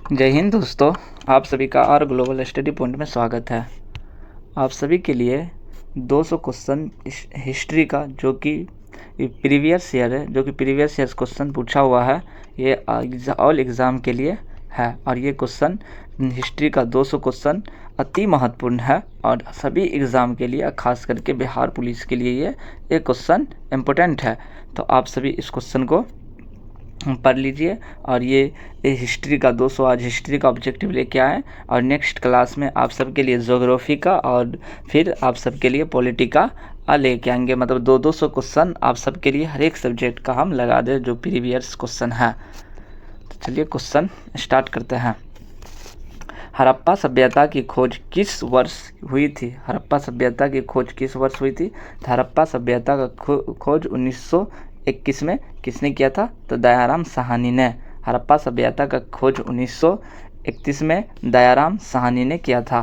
जय हिंद दोस्तों, आप सभी का आर ग्लोबल स्टडी पॉइंट में स्वागत है। आप सभी के लिए 200 क्वेश्चन हिस्ट्री का जो कि प्रीवियस ईयर है, जो कि प्रीवियस ईयर क्वेश्चन पूछा हुआ है, ये ऑल एग्ज़ाम के लिए है। और ये क्वेश्चन हिस्ट्री का 200 क्वेश्चन अति महत्वपूर्ण है और सभी एग्ज़ाम के लिए, खास करके बिहार पुलिस के लिए ये क्वेश्चन इम्पोर्टेंट है। तो आप सभी इस क्वेश्चन को पढ़ लीजिए। और ये हिस्ट्री का 200 आज हिस्ट्री का ऑब्जेक्टिव लेके आए और नेक्स्ट क्लास में आप सबके लिए ज्योग्राफी का और फिर आप सबके लिए पॉलिटिका लेके आएंगे। मतलब 200 क्वेश्चन आप सबके लिए हर एक सब्जेक्ट का हम लगा दें जो प्रीवियस क्वेश्चन है। तो चलिए क्वेश्चन स्टार्ट करते हैं। हड़प्पा सभ्यता की खोज किस वर्ष हुई थी? हड़प्पा सभ्यता की खोज किस वर्ष हुई थी? तो हड़प्पा सभ्यता का खोज 1921 में किसने किया था? तो दयाराम साहनी ने। हड़प्पा सभ्यता का खोज 1931 में दयाराम साहनी ने किया था।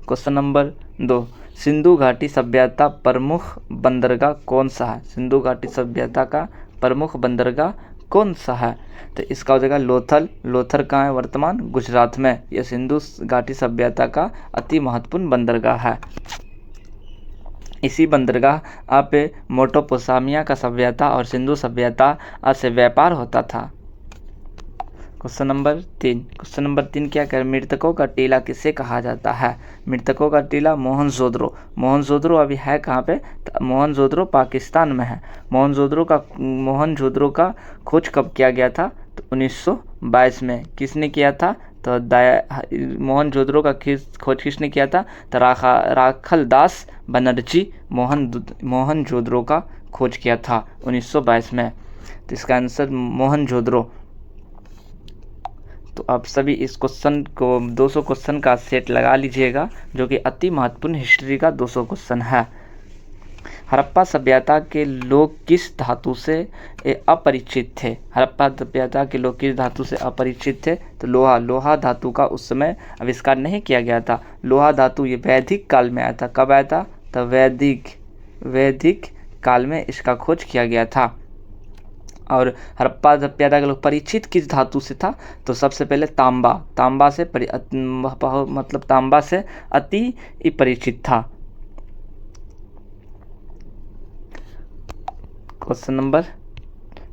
क्वेश्चन नंबर 2, सिंधु घाटी सभ्यता प्रमुख बंदरगाह कौन सा है? सिंधु घाटी सभ्यता का प्रमुख बंदरगाह कौन सा है? तो इसका हो जाएगा लोथल। लोथल कहाँ है? वर्तमान गुजरात में। यह सिंधु घाटी सभ्यता का अति महत्वपूर्ण बंदरगाह है। इसी बंदरगाह पे मेसोपोटामिया का सभ्यता और सिंधु सभ्यता से व्यापार होता था। Question number 3। क्वेश्चन नंबर 3 क्या कह? मृतकों का टीला किसे कहा जाता है? मृतकों का टीला मोहनजोदड़ो। मोहनजोदड़ो अभी है कहाँ पे? तो मोहनजोदड़ो पाकिस्तान में है। मोहनजोदड़ो का खोज कब किया गया था? तो 1922 में। किसने किया था? तो मोहनजोदड़ो का खोज किसने किया था? तो राखल दास बनर्जी मोहनजोदड़ो का खोज किया था 1922 में। तो इसका आंसर मोहनजोदड़ो। तो आप सभी इस क्वेश्चन को 200 क्वेश्चन का सेट लगा लीजिएगा, जो कि अति महत्वपूर्ण हिस्ट्री का 200 क्वेश्चन है। हड़प्पा सभ्यता के लोग किस धातु से अपरिचित थे? हड़प्पा सभ्यता के लोग किस धातु से अपरिचित थे? तो लोहा। लोहा धातु का उस समय आविष्कार नहीं किया गया था। लोहा धातु ये वैदिक काल में आया था। कब आया था? तो वैदिक काल में इसका खोज किया गया था। और हड़प्पा सभ्यता के लोग परिचित किस धातु से था? तो सबसे पहले तांबा। तांबा से मतलब तांबा से अति परिचित था। क्वेश्चन नंबर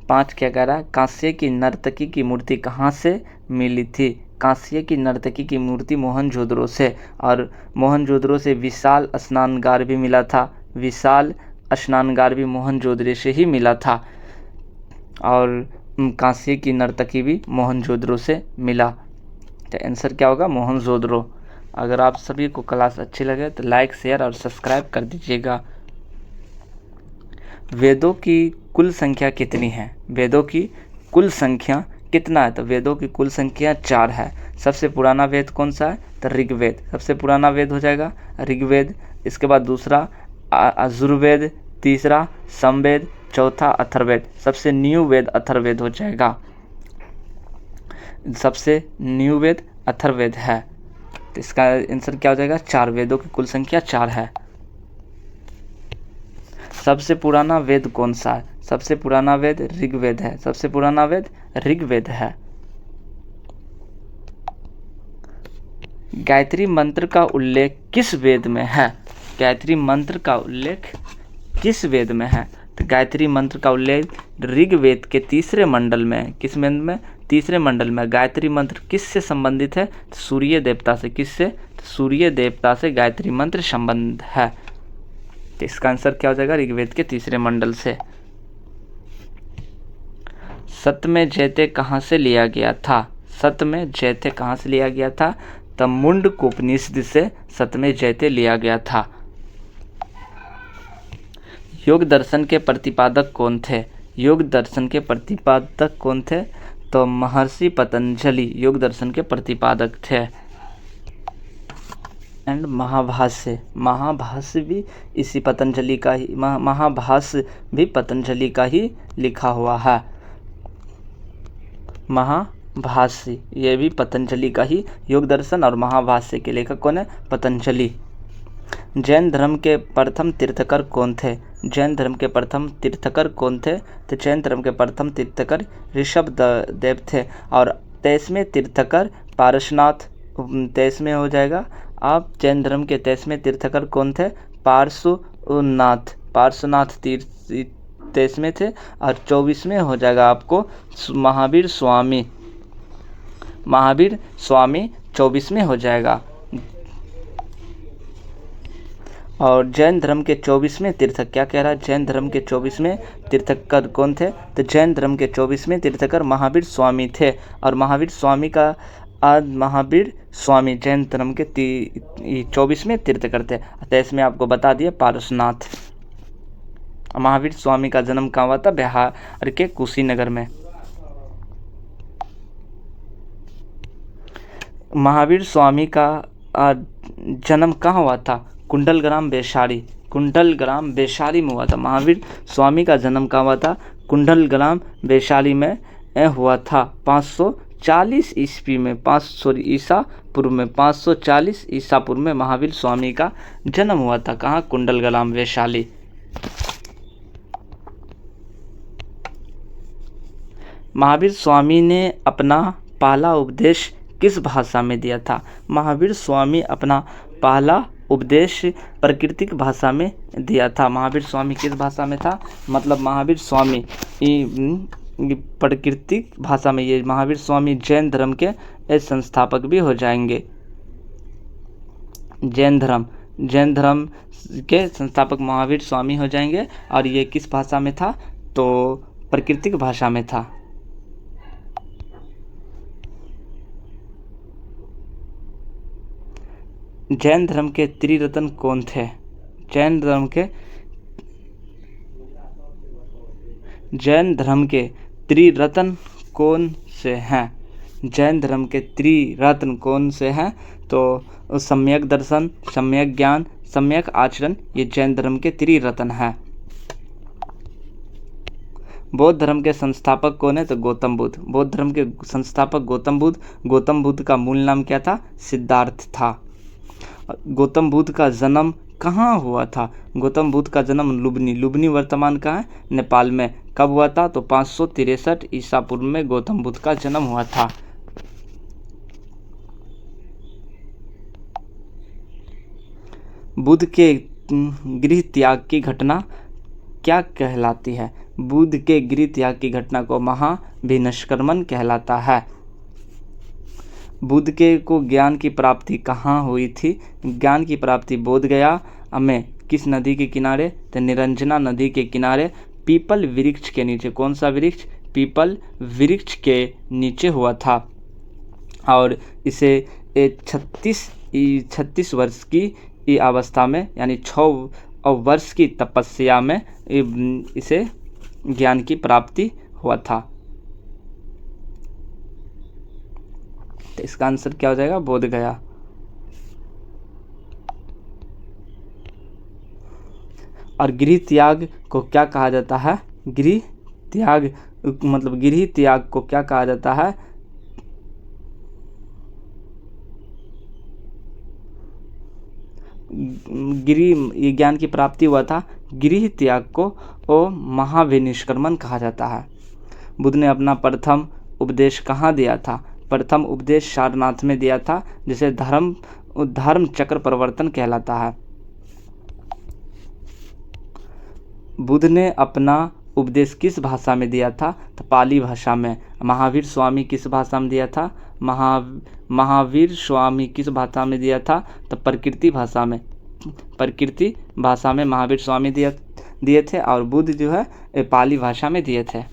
5 क्या कह रहा है? कांस्य की नर्तकी की मूर्ति कहाँ से मिली थी? कांस्य की नर्तकी की मूर्ति मोहनजोदड़ो से। और मोहनजोदड़ो से विशाल स्नानगार भी मिला था। विशाल स्नानगार भी मोहनजोदड़ो से ही मिला था। और कांस्य की नर्तकी भी मोहनजोदड़ो से मिला। तो आंसर क्या होगा? मोहनजोदड़ो। अगर आप सभी को क्लास अच्छी लगे तो लाइक, शेयर और सब्सक्राइब कर दीजिएगा। वेदों की कुल संख्या कितनी है? वेदों की कुल संख्या कितना है? तो वेदों की कुल संख्या 4 है। सबसे पुराना वेद कौन सा है? तो ऋग्वेद। सबसे पुराना वेद हो जाएगा ऋग्वेद। इसके बाद दूसरा यजुर्वेद, तीसरा सामवेद, चौथा अथर्ववेद। सबसे न्यू वेद अथर्ववेद हो जाएगा। सबसे न्यू वेद अथर्ववेद है। तो इसका आंसर क्या हो जाएगा? 4। वेदों की कुल संख्या 4 है। सबसे पुराना वेद कौन सा है? सबसे पुराना वेद ऋग्वेद है। सबसे पुराना वेद ऋग्वेद है। गायत्री मंत्र का उल्लेख किस वेद में है? गायत्री मंत्र का उल्लेख किस वेद में है? तो गायत्री मंत्र का उल्लेख ऋग्वेद के 3रे मंडल में। किस वेद में? 3रे मंडल में। गायत्री मंत्र किससे संबंधित है? तो सूर्य देवता से। किससे? तो सूर्य देवता से गायत्री मंत्र संबंध है। तो इसका आंसर क्या हो जाएगा? ऋग्वेद के 3रे मंडल से। सतमें जयते कहाँ से लिया गया था? सतमें जयते कहाँ से लिया गया था? तो मुंडकोपनिषद से सतमें जयते लिया गया था। योग दर्शन के प्रतिपादक कौन थे? योग दर्शन के प्रतिपादक कौन थे? तो महर्षि पतंजलि योग दर्शन के प्रतिपादक थे। एंड महाभाष्य भी इसी पतंजलि का ही, महाभाष्य भी पतंजलि का ही लिखा हुआ है। महाभाष्य ये भी पतंजलि का ही। योग दर्शन और महाभाष्य के लेखक कौन है? पतंजलि। जैन धर्म के प्रथम तीर्थकर कौन थे? जैन धर्म के प्रथम तीर्थकर कौन थे? तो जैन धर्म के प्रथम तीर्थकर ऋषभ देव थे। और 23वें तीर्थकर पारसनाथ, 23वें हो जाएगा। आप जैन धर्म के 23वें तीर्थकर कौन थे? पार्श्वनाथ, पार्श्वनाथ तीर्थ 23वें थे। और 24वें हो जाएगा आपको महावीर स्वामी, महावीर स्वामी 24वें हो जाएगा। और जैन धर्म के 24वें तीर्थकर क्या कह रहा है? जैन धर्म के 24वें तीर्थकर कौन थे? तो जैन धर्म के 24वें तीर्थकर महावीर स्वामी थे। और महावीर स्वामी का महावीर स्वामी जैन धर्म के 24वें तीर्थकर थे। तो इसमें आपको बता दिया पारसनाथ। महावीर स्वामी का जन्म कहाँ हुआ था? बिहार के कुशीनगर में। महावीर स्वामी का जन्म कहाँ हुआ था? कुंडलग्राम वैशाली, कुंडलग्राम वैशाली में हुआ था। महावीर स्वामी का जन्म कहाँ हुआ था? कुंडलग्राम वैशाली में हुआ था 540 ईस्वी में, ईसा पूर्व में, 540 ईसा पूर्व में महावीर स्वामी का जन्म हुआ था। कहाँ? कुंडलग्राम वैशाली। महावीर स्वामी ने अपना पहला उपदेश किस भाषा में दिया था? महावीर स्वामी अपना पहला उपदेश प्राकृतिक भाषा में दिया था। महावीर स्वामी किस भाषा में था? मतलब महावीर स्वामी प्राकृतिक भाषा में। ये महावीर स्वामी जैन धर्म के संस्थापक भी हो जाएंगे। जैन धर्म के संस्थापक महावीर स्वामी हो जाएंगे। और ये किस भाषा में था? तो प्राकृतिक भाषा में था। जैन धर्म के त्रिरत्न कौन थे? जैन धर्म के त्रिरत्न कौन से हैं? जैन धर्म के त्रिरत्न कौन से हैं? तो सम्यक दर्शन, सम्यक ज्ञान, सम्यक आचरण, ये जैन धर्म के त्रिरत्न हैं। बौद्ध धर्म के संस्थापक कौन है? तो गौतम बुद्ध। बौद्ध धर्म के संस्थापक गौतम बुद्ध। गौतम बुद्ध का मूल नाम क्या था? सिद्धार्थ था। गौतम बुद्ध का जन्म कहाँ हुआ था? गौतम बुद्ध का जन्म लुम्बिनी, लुम्बिनी वर्तमान कहाँ है? नेपाल में। कब हुआ था? तो 563 ईसा पूर्व में गौतम बुद्ध का जन्म हुआ था। बुद्ध के गृह त्याग की घटना क्या कहलाती है? बुद्ध के गृह त्याग की घटना को महाभिनिष्क्रमण कहलाता है। बुद्ध के को ज्ञान की प्राप्ति कहाँ हुई थी? ज्ञान की प्राप्ति बोध गया में। किस नदी के किनारे? तो निरंजना नदी के किनारे पीपल वृक्ष के नीचे। कौन सा वृक्ष? पीपल वृक्ष के नीचे हुआ था। और इसे 36 वर्ष की अवस्था में, यानी 6 वर्ष की तपस्या में इसे ज्ञान की प्राप्ति हुआ था। तो इसका आंसर क्या हो जाएगा? बोध गया। और गृह त्याग को क्या कहा जाता है? गृह त्याग मतलब गृह त्याग को क्या कहा जाता है? ये ज्ञान की प्राप्ति हुआ था। गृह त्याग को महाभिनिष्क्रमण कहा जाता है। बुद्ध ने अपना प्रथम उपदेश कहाँ दिया था? प्रथम उपदेश सारनाथ में दिया था, जिसे धर्म चक्र प्रवर्तन कहलाता है। बुद्ध ने अपना उपदेश किस भाषा में दिया था? तो पाली भाषा में। महावीर स्वामी किस भाषा में दिया था? महावीर स्वामी किस भाषा में दिया था? तो प्रकृति भाषा में। प्रकृति भाषा में महावीर स्वामी दिए थे। और बुद्ध जो है पाली भाषा में दिए थे।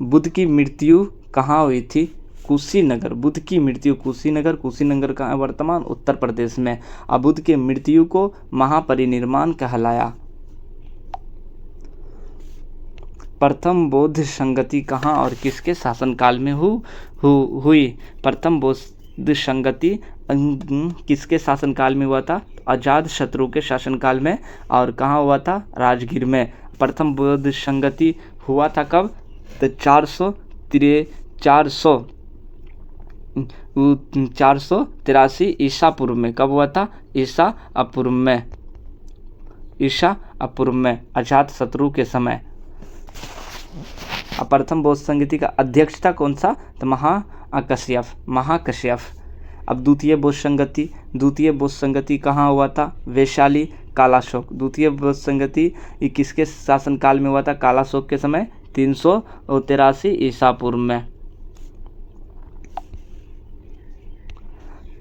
बुद्ध की मृत्यु कहाँ हुई थी? कुशीनगर। बुद्ध की मृत्यु कुशीनगर का वर्तमान उत्तर प्रदेश में। अब बुद्ध के मृत्यु को महापरिनिर्वाण कहलाया। प्रथम बौद्ध संगति कहाँ और किसके शासनकाल में हुई? प्रथम बौद्ध संगति किसके शासनकाल में हुआ था? अजातशत्रु के शासनकाल में। और कहाँ हुआ था? राजगीर में। प्रथम बौद्ध संगति हुआ था कब? तो 483 ईसा पूर्व में। कब हुआ था? ईसा अपूर्व में अजातशत्रु के समय। अब प्रथम बौद्ध संगति का अध्यक्षता कौन सा, तो महाकश्यप। अब द्वितीय बौद्ध संगति कहाँ हुआ था, वैशाली, कालाशोक। द्वितीय बौद्ध संगति किसके शासनकाल में हुआ था, कालाशोक के समय 383 ईसा पूर्व में।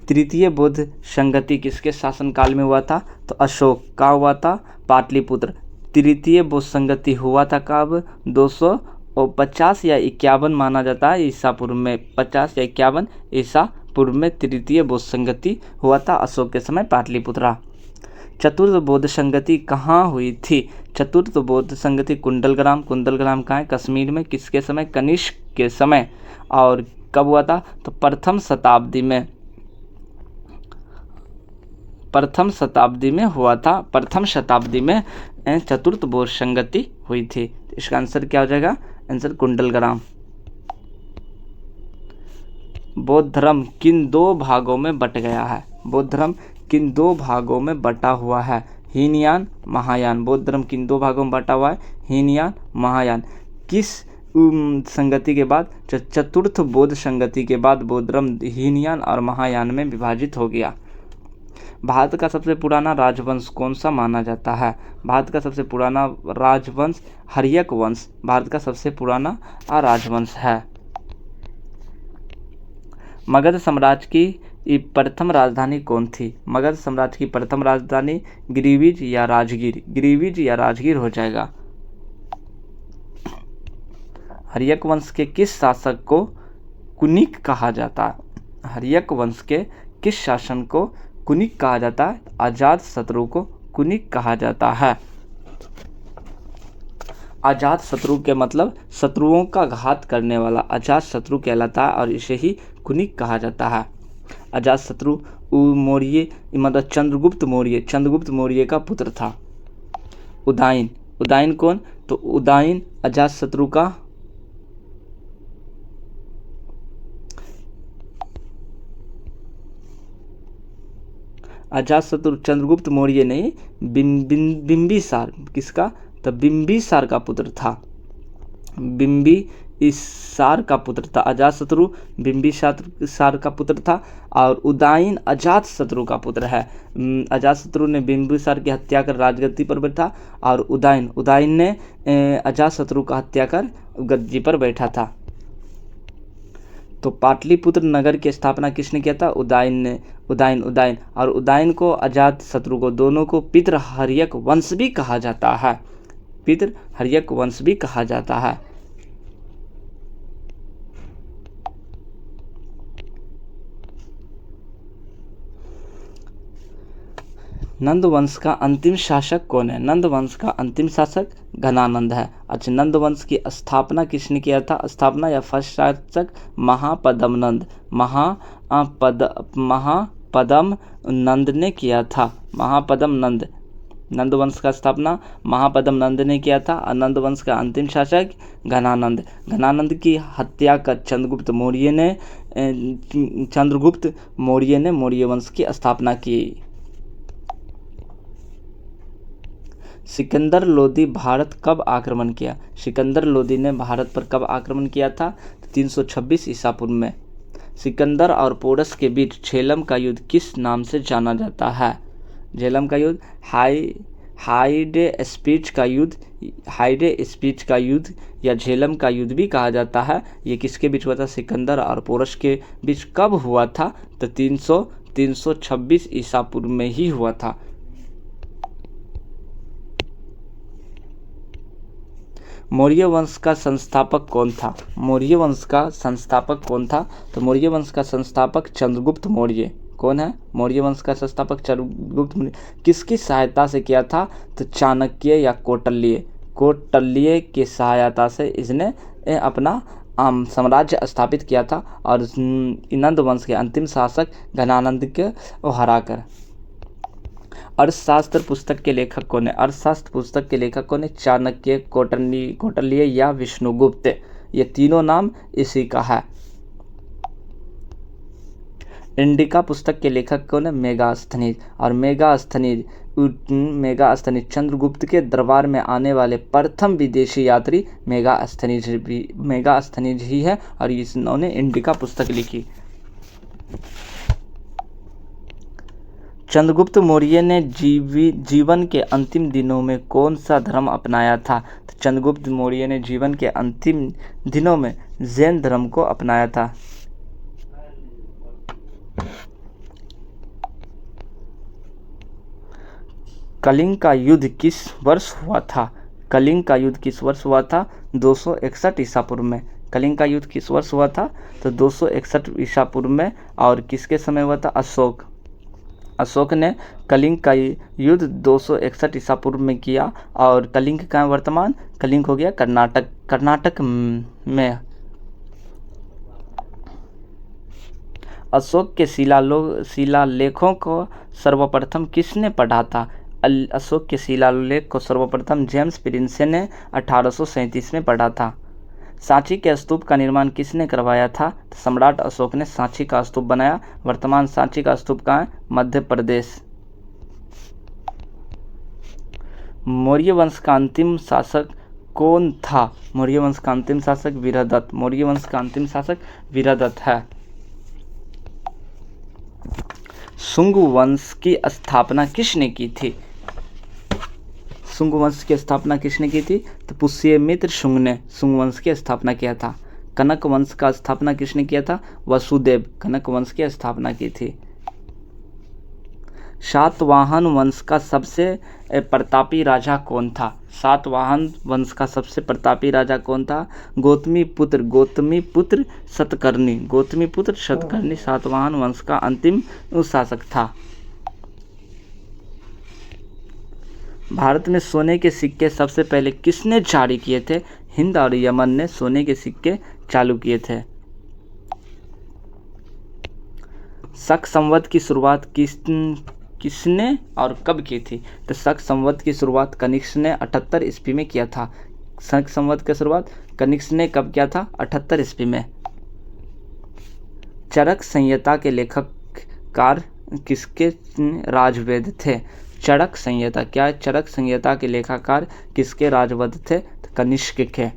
तृतीय बौद्ध संगति किसके शासनकाल में हुआ था, तो अशोक का हुआ था, पाटलिपुत्र। तृतीय बौद्ध संगति हुआ था कब, 250 या 51 माना जाता है ईसा पूर्व में, 50 या 51 ईसा पूर्व में तृतीय बौद्ध संगति हुआ था, अशोक के समय, पाटलिपुत्रा। चतुर्थ बौद्ध संगति कहाँ हुई थी, चतुर्थ बौद्ध संगति कुंडलग्राम कहाँ है, कश्मीर में, किसके समय, कनिष्क के समय। और कब हुआ था, तो प्रथम शताब्दी में हुआ था, प्रथम शताब्दी में चतुर्थ बौद्ध संगति हुई थी। इसका आंसर क्या हो जाएगा, आंसर कुंडलग्राम। बौद्ध धर्म किन दो भागों में बट गया है, बौद्ध धर्म किन दो भागों में बटा हुआ है, हीनयान, महायान। बौद्ध धर्म किन दो भागों में बटा हुआ है, हीनयान, महायान। किस संगति के बाद, चतुर्थ बौद्ध संगति के बाद बौद्ध धर्म हीनयान और महायान में विभाजित हो गया। भारत का सबसे पुराना राजवंश कौन सा माना जाता है, भारत का सबसे पुराना राजवंश हर्यक वंश भारत का सबसे पुराना राजवंश है। मगध साम्राज्य की प्रथम राजधानी कौन थी, मगध साम्राज्य की प्रथम राजधानी गिरिविज या राजगीर हो जाएगा। हर्यक वंश के किस शासक को कुनिक कहा जाता है, हर्यक वंश के किस शासन को कुनिक कहा जाता है, अजात शत्रु को कुनिक कहा जाता है। अजात शत्रु के मतलब शत्रुओं का घात करने वाला अजात शत्रु कहलाता है और इसे ही कुनिक कहा जाता है। अजात शत्रु मौर्य मतलब चंद्रगुप्त मौर्य का पुत्र था। उदयन कौन, तो उदयन अजात शत्रु का अजातशत्रु चंद्रगुप्त मौर्य नहीं, बिंबिसार, किसका, तो बिंबिसार का पुत्र था, बिंबिसार का पुत्र था। अजातशत्रु बिंबिसार का पुत्र था और उदयन अजातशत्रु का पुत्र है। अजातशत्रु ने बिंबिसार की हत्या कर राजगद्दी पर बैठा और उदयन ने अजातशत्रु का हत्या कर गद्दी पर बैठा था। तो पाटलिपुत्र नगर की स्थापना किसने किया था, उदयन और उदयन को अजात शत्रु को दोनों को पितृ हर्यक वंश भी कहा जाता है। नंद वंश का अंतिम शासक कौन है, नंद वंश का अंतिम शासक घनानंद है। अच्छा, नंद वंश की स्थापना किसने किया था, स्थापना या फर्स्ट शासक महापद्म नंद ने किया था। नंद वंश का स्थापना महापद्म नंद ने किया था और नंद वंश का अंतिम शासक घनानंद की हत्या कर चंद्रगुप्त मौर्य ने मौर्य वंश की स्थापना की। सिकंदर लोदी भारत कब आक्रमण किया, सिकंदर लोदी ने भारत पर कब आक्रमण किया था, 326 ईसा पूर्व में। सिकंदर और पोरस के बीच झेलम का युद्ध किस नाम से जाना जाता है, झेलम का युद्ध हाइडे स्पीच का युद्ध या झेलम का युद्ध भी कहा जाता है। ये किसके बीच हुआ था, सिकंदर और पोरस के बीच कब हुआ था, तो 326 ईसा पूर्व में ही हुआ था। मौर्य वंश का संस्थापक कौन था, मौर्य वंश का संस्थापक कौन था, तो मौर्य वंश का संस्थापक चंद्रगुप्त मौर्य। कौन है, मौर्य वंश का संस्थापक चंद्रगुप्त मौर्य। किसकी सहायता से किया था, तो चाणक्य या कौटिल्य की सहायता से इसने अपना साम्राज्य स्थापित किया था और नंद वंश के अंतिम शासक घनानंद को हराकर। अर्थशास्त्र पुस्तक के लेखक कौन है, अर्थशास्त्र पुस्तक के लेखक कौन है, चाणक्य, कौटिल्य या विष्णुगुप्त। ये तीनों नाम इसी का है। इंडिका पुस्तक के लेखक कौन है, मेगास्थनीज। और मेगास्थनीज मेगास्थनीज। चंद्रगुप्त के दरबार में आने वाले प्रथम विदेशी यात्री मेगास्थनीज ही है और इन्होंने इंडिका पुस्तक लिखी। चंद्रगुप्त मौर्य ने जीवन के अंतिम दिनों में कौन सा धर्म अपनाया था? तो चंद्रगुप्त मौर्य ने जीवन के अंतिम दिनों में जैन धर्म को अपनाया था। कलिंग का युद्ध किस वर्ष हुआ था? कलिंग का युद्ध किस वर्ष हुआ था? 261 ईसा पूर्व में। कलिंग का युद्ध किस वर्ष हुआ था? तो 261 ईसा पूर्व में। और किसके समय हुआ था? अशोक ने कलिंग का युद्ध 261 ईसा पूर्व में किया। और कलिंग का वर्तमान कलिंग हो गया कर्नाटक में। अशोक के शिलालेखों को सर्वप्रथम किसने पढ़ा था? अशोक के शिलालेख को सर्वप्रथम जेम्स प्रिंसे ने 1837 में पढ़ा था। सांची के स्तूप का निर्माण किसने करवाया था? सम्राट अशोक ने सांची का स्तूप बनाया। वर्तमान सांची का स्तूप कहाँ है? मध्य प्रदेश। मौर्य वंश का अंतिम शासक कौन था? मौर्य वंश का अंतिम शासक वीरदत्त। मौर्य वंश का अंतिम शासक वीरदत्त है। शुंग वंश की स्थापना किसने की थी? शुंग वंश की स्थापना किसने की थी? तो पुष्यमित्र शुंग ने शुंग वंश की स्थापना किया था। कनक वंश का स्थापना किसने किया था? वसुदेव कनक वंश की स्थापना की थी। सातवाहन वंश का सबसे प्रतापी राजा कौन था? सातवाहन वंश का सबसे प्रतापी राजा कौन था? गौतमी पुत्र सतकर्णी सातवाहन वंश का अंतिम शासक था। भारत में सोने के सिक्के सबसे पहले किसने जारी किए थे? हिंद और यमन ने सोने के सिक्के चालू किए थे। शक संवत की शुरुआत किसने और कब की थी? तो शक संवत की शुरुआत कनिष्क ने 78 ईस्वी में किया था। शक संवत की शुरुआत कनिष्क ने कब किया था? 78 ईस्वी में। चरक संहिता के लेखककार किसके राजवेद थे? चरक संहिता क्या है? चरक संहिता के लेखाकार किसके राजवध थे? तो कनिष्क के।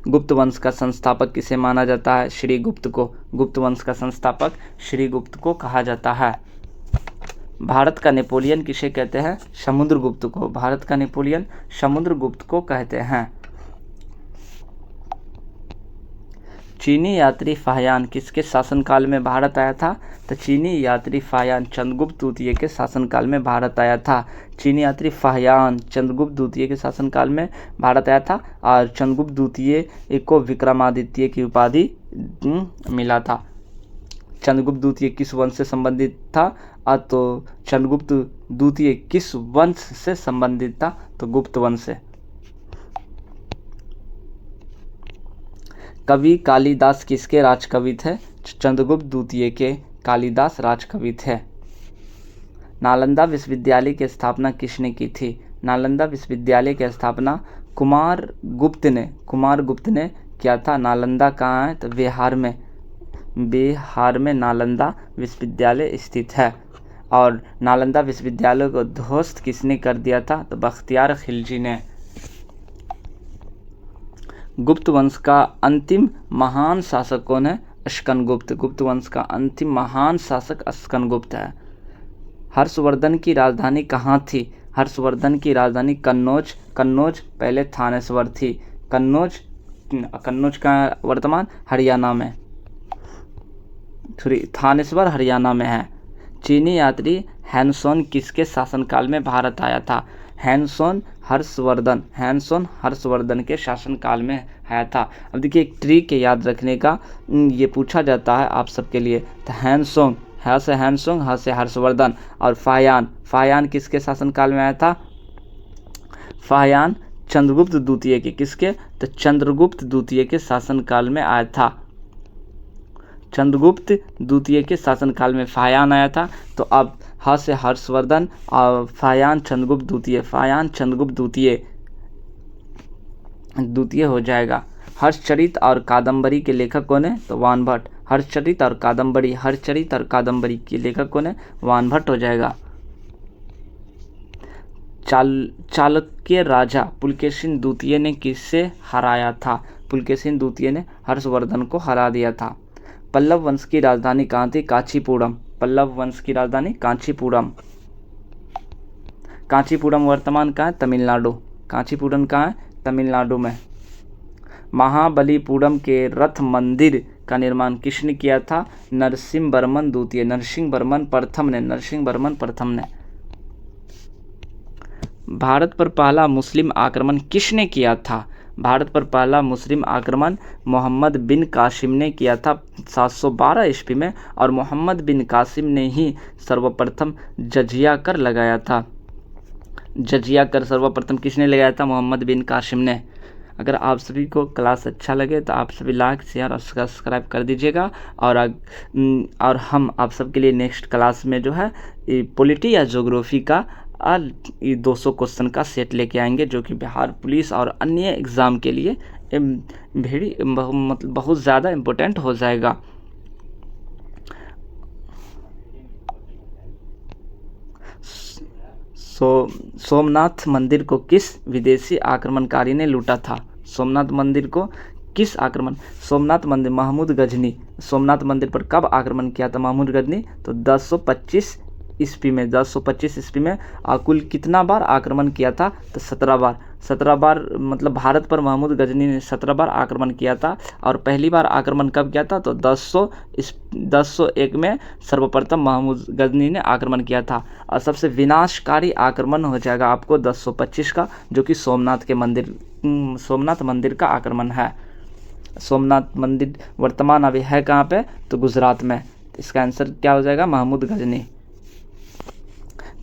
गुप्त वंश का संस्थापक किसे माना जाता है? श्रीगुप्त को। गुप्त वंश का संस्थापक श्रीगुप्त को कहा जाता है। भारत का नेपोलियन किसे कहते हैं? समुद्रगुप्त को। भारत का नेपोलियन समुद्रगुप्त को कहते हैं। चीनी यात्री फाहियान किसके शासनकाल में भारत आया था? तो चीनी यात्री फाहियान चंद्रगुप्त द्वितीय के शासनकाल में भारत आया था। चीनी यात्री फाहियान चंद्रगुप्त द्वितीय के शासनकाल में भारत आया था और चंद्रगुप्त द्वितीय को विक्रमादित्य की उपाधि मिला था। चंद्रगुप्त द्वितीय किस वंश से संबंधित था? तो चंद्रगुप्त द्वितीय किस वंश से संबंधित था? तो गुप्त वंश से। कवि कालिदास किसके राजकवि थे? चंद्रगुप्त द्वितीय के कालिदास राजकवि थे। नालंदा विश्वविद्यालय की स्थापना किसने की थी? नालंदा विश्वविद्यालय की स्थापना कुमार गुप्त ने किया था। नालंदा कहाँ है? तो बिहार में नालंदा विश्वविद्यालय स्थित है। और नालंदा विश्वविद्यालय को ध्वस्त किसने कर दिया था? तो बख्तियार खिलजी ने। गुप्त वंश का अंतिम महान शासक कौन है? अस्कनगुप्त। गुप्त वंश का अंतिम महान शासक अस्कनगुप्त है। हर्षवर्धन की राजधानी कहाँ थी? हर्षवर्धन की राजधानी कन्नौज पहले थानेश्वर थी। कन्नौज का वर्तमान हरियाणा में, थानेश्वर हरियाणा में है। चीनी यात्री हैनसोन किसके शासनकाल में भारत आया था? हैनसोन हर्षवर्धन के शासनकाल में आया था। अब देखिए एक ट्रिक याद रखने का, ये पूछा जाता है आप सबके लिए। तो हैनसोन, ह से हर्षवर्धन, और फाहियान किसके शासनकाल में आया था? फाहियान चंद्रगुप्त द्वितीय के। किसके? तो चंद्रगुप्त द्वितीय के शासनकाल में आया था। चंद्रगुप्त द्वितीय के शासनकाल में फाहियान आया था। तो अब ह से हर्षवर्धन और फाहियान चंद्रगुप्त द्वितीय हो जाएगा। हर्षचरित और कादम्बरी के लेखक कौन है? तो वानभट्ट। हर्षचरित और कादम्बरी के लेखक कौन है? वानभट्ट हो जाएगा। चालुक्य राजा पुलकेशिन द्वितीय ने किससे हराया था? पुलकेशिन द्वितीय ने हर्षवर्धन को हरा दिया था। पल्लव वंश की राजधानी कहाँ थी? कांचीपुरम। पल्लव वंश की राजधानी कांचीपुरम। कांचीपुरम वर्तमान कहाँ है? तमिलनाडु। कांचीपुरम कहाँ है? तमिलनाडु में। महाबलीपुरम के रथ मंदिर का निर्माण किसने किया था? नरसिंहवर्मन द्वितीय। नरसिंहवर्मन प्रथम ने। भारत पर पहला मुस्लिम आक्रमण किसने किया था? भारत पर पहला मुस्लिम आक्रमण मोहम्मद बिन कासिम ने किया था 712 ईस्वी में, और मोहम्मद बिन कासिम ने ही सर्वप्रथम जजिया कर लगाया था। जजिया कर सर्वप्रथम किसने लगाया था? मोहम्मद बिन कासिम ने। अगर आप सभी को क्लास अच्छा लगे तो आप सभी लाइक, शेयर और सब्सक्राइब कर दीजिएगा। और हम आप सबके लिए नेक्स्ट क्लास में जो है पॉलिटी या ज्योग्राफी का 200 क्वेश्चन का सेट लेके आएंगे, जो कि बिहार पुलिस और अन्य एग्ज़ाम के लिए बहुत ज़्यादा इम्पोर्टेंट हो जाएगा। सोमनाथ मंदिर को किस विदेशी आक्रमणकारी ने लूटा था? सोमनाथ मंदिर को किस आक्रमण? सोमनाथ मंदिर महमूद गजनी। सोमनाथ मंदिर पर कब आक्रमण किया था महमूद गजनी? तो 1025 ईस्वी में। 1025 ईस्वी में। कुल कितना बार आक्रमण किया था? तो 17 बार। 17 बार मतलब भारत पर महमूद गजनी ने 17 बार आक्रमण किया था। और पहली बार आक्रमण कब किया था? तो 1001 में सर्वप्रथम महमूद गजनी ने आक्रमण किया था। और सबसे विनाशकारी आक्रमण हो जाएगा आपको 1025 का, जो कि सोमनाथ मंदिर का आक्रमण है। सोमनाथ मंदिर वर्तमान अभी है कहाँ पे? तो गुजरात में। इसका आंसर क्या हो जाएगा? महमूद गजनी।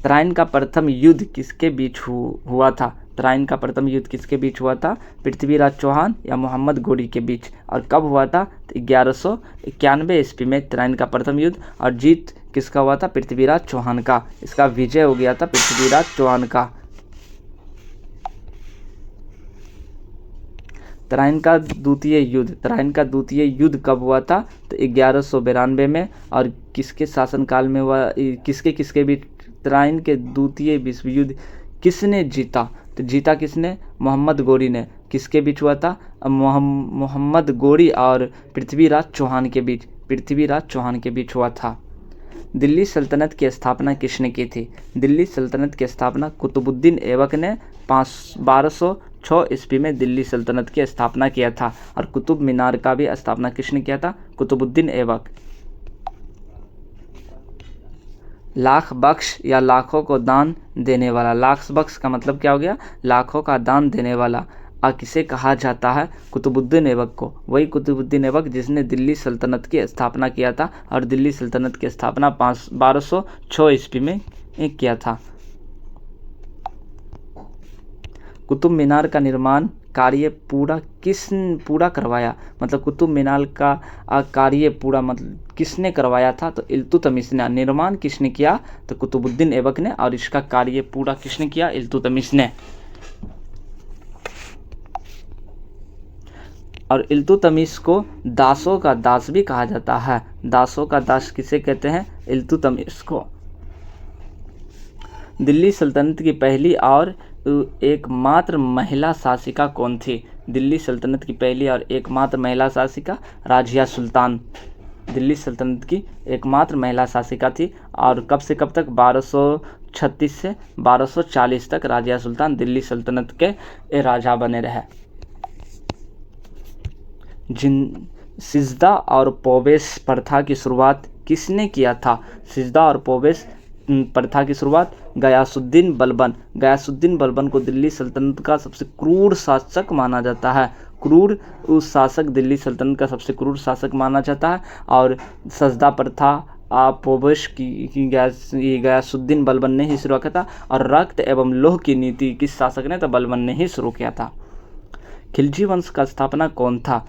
तराइन का प्रथम युद्ध किसके बीच हुआ था? तराइन का प्रथम युद्ध किसके बीच हुआ था? पृथ्वीराज चौहान या मोहम्मद गोरी के बीच। और कब हुआ था? तो 1191 ईस्वी में तराइन का प्रथम युद्ध। और जीत किसका हुआ था? पृथ्वीराज चौहान का। इसका विजय हो गया था पृथ्वीराज चौहान का। तराइन का द्वितीय युद्ध कब हुआ था? तो 1192 में। और किसके शासनकाल में हुआ? किसके बीच? तराइन के द्वितीय विश्व युद्ध किसने जीता? तो जीता किसने? मोहम्मद गोरी ने। किसके बीच हुआ था? मोहम्मद गोरी और पृथ्वीराज चौहान के बीच हुआ था। दिल्ली सल्तनत की स्थापना किसने की थी? दिल्ली सल्तनत की स्थापना कुतुबुद्दीन ऐबक ने 1206 ईस्वी में दिल्ली सल्तनत की स्थापना किया था। और कुतुब मीनार का भी स्थापना किसने किया था? कुतुबुद्दीन ऐबक। लाख बख्श या लाखों को दान देने वाला। लाख बख्श का मतलब क्या हो गया? लाखों का दान देने वाला। किसे कहा जाता है? कुतुबुद्दीन ऐबक को। वही कुतुबुद्दीन ऐबक जिसने दिल्ली सल्तनत की स्थापना किया था। और दिल्ली सल्तनत की स्थापना 1206 ईस्वी में किया था। कुतुब मीनार का निर्माण कार्य पूरा करवाया? मतलब कुतुब मीनार का कार्य पूरा मतलब किसने करवाया था? तो इल्तुतमिश ने। निर्माण किसने किया? तो कुतुबुद्दीन ऐबक ने। और इसका कार्य पूरा किसने किया? इल्तुतमिश ने। और इल्तुतमिश को दासों का दास भी कहा जाता है। दासों का दास किसे कहते हैं? इल्तुतमिश को। दिल्ली सल्तनत की पहली और एकमात्र महिला शासिका कौन थी? दिल्ली सल्तनत की पहली और एकमात्र महिला शासिका राजिया सुल्तान। दिल्ली सल्तनत की एकमात्र महिला शासिका थी। और कब से कब तक? 1236 से 1240 तक राजिया सुल्तान दिल्ली सल्तनत के राजा बने रहे। सिजदा और पौवेश प्रथा की शुरुआत किसने किया था? सिजदा और पौवेश प्रथा की शुरुआत गयासुद्दीन बलबन। गयासुद्दीन बलबन को दिल्ली सल्तनत का सबसे क्रूर शासक माना जाता है। दिल्ली सल्तनत का सबसे क्रूर शासक माना जाता है। और सजदा प्रथा पौवेश की गयासुद्दीन बलबन ने ही शुरू किया था। और रक्त एवं लोह की नीति किस शासक ने? तो बलबन ने ही शुरू किया था। खिलजी वंश का स्थापना कौन था?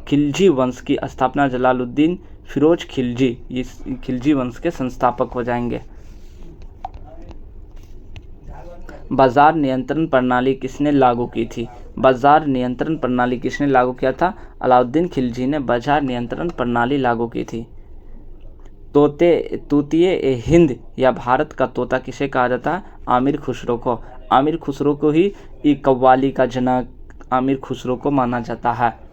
खिलजी वंश की स्थापना जलालुद्दीन फिरोज खिलजी, ये खिलजी वंश के संस्थापक हो जाएंगे। बाजार नियंत्रण प्रणाली किसने लागू की थी? बाजार नियंत्रण प्रणाली किसने लागू किया था? अलाउद्दीन खिलजी ने बाजार नियंत्रण प्रणाली लागू की थी। तूतीय हिंद या भारत का तोता किसे कहा जाता है? आमिर खुसरो को। आमिर खुसरो को ही कव्वाली का जनक आमिर खुसरो को माना जाता है।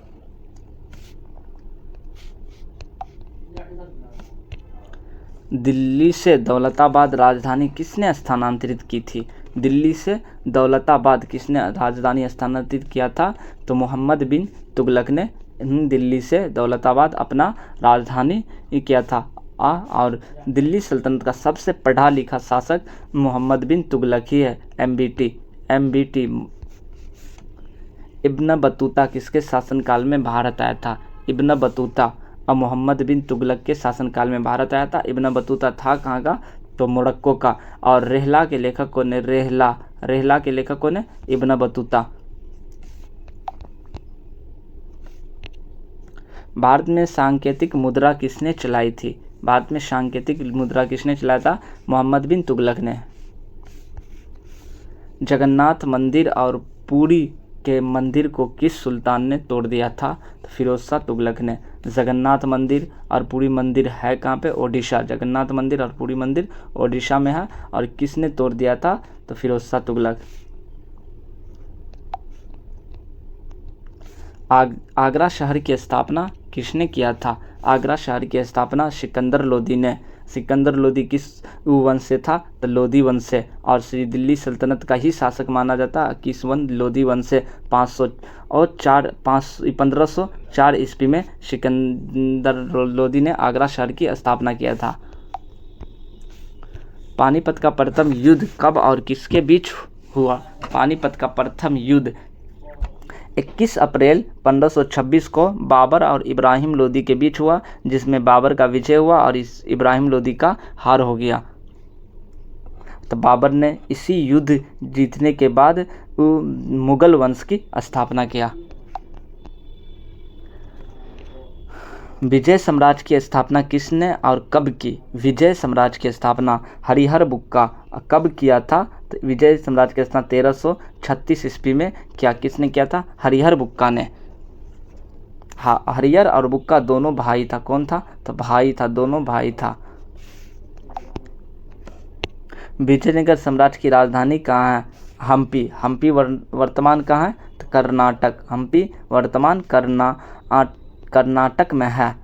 दिल्ली से दौलताबाद राजधानी किसने स्थानांतरित की थी? दिल्ली से दौलताबाद किसने राजधानी स्थानांतरित किया था? तो मोहम्मद बिन तुगलक ने दिल्ली से दौलताबाद अपना राजधानी किया था। और दिल्ली सल्तनत का सबसे पढ़ा लिखा शासक मोहम्मद बिन तुगलक ही है। MBT। इब्न बतूता किसके शासनकाल में भारत आया था? इब्न बतूता और मोहम्मद बिन तुगलक के शासनकाल में भारत आया था। इब्न बतूता था कहाँ का? तो मोरक्को का। और रेहला के लेखक कौन है? रेहला के लेखक कौन है? Ibn Battuta. भारत में सांकेतिक मुद्रा किसने चलाई थी? भारत में सांकेतिक मुद्रा किसने चलाया था? मोहम्मद बिन तुगलक ने। जगन्नाथ मंदिर और पुरी के मंदिर को किस सुल्तान ने तोड़ दिया था? तो फिरोज शाह तुगलक ने। जगन्नाथ मंदिर और पुरी मंदिर है कहाँ पे? ओडिशा। जगन्नाथ मंदिर और पुरी मंदिर ओडिशा में है। और किसने तोड़ दिया था? तो फिरोज शाह तुगलक। आगरा शहर की स्थापना किसने किया था? आगरा शहर की स्थापना सिकंदर लोदी ने। सिकंदर लोदी किस वंश से था? तो लोदी वंश से। और श्री दिल्ली सल्तनत का ही शासक माना जाता है किस वंश? लोदी वंश से। 1504 ईस्वी में सिकंदर लोदी ने आगरा शहर की स्थापना किया था। पानीपत का प्रथम युद्ध कब और किसके बीच हुआ? पानीपत का प्रथम युद्ध 21 अप्रैल 1526 को बाबर और इब्राहिम लोदी के बीच हुआ, जिसमें बाबर का विजय हुआ और इब्राहिम लोदी का हार हो गया। तो बाबर ने इसी युद्ध जीतने के बाद मुगल वंश की स्थापना किया। विजय साम्राज्य की स्थापना किसने और कब की? विजय साम्राज्य की स्थापना हरिहर बुक्का कब किया था? तो विजय साम्राज्य की स्थापना 1336 ईस्वी में क्या किसने किया था? हरिहर बुक्का ने। हाँ, हरिहर और बुक्का दोनों भाई था। कौन था? तो भाई था, दोनों भाई था। विजयनगर साम्राज्य की राजधानी कहाँ है? हम्पी। हम्पी वर्तमान कहाँ है? तो कर्नाटक। हम्पी वर्तमान कर्नाटक में है।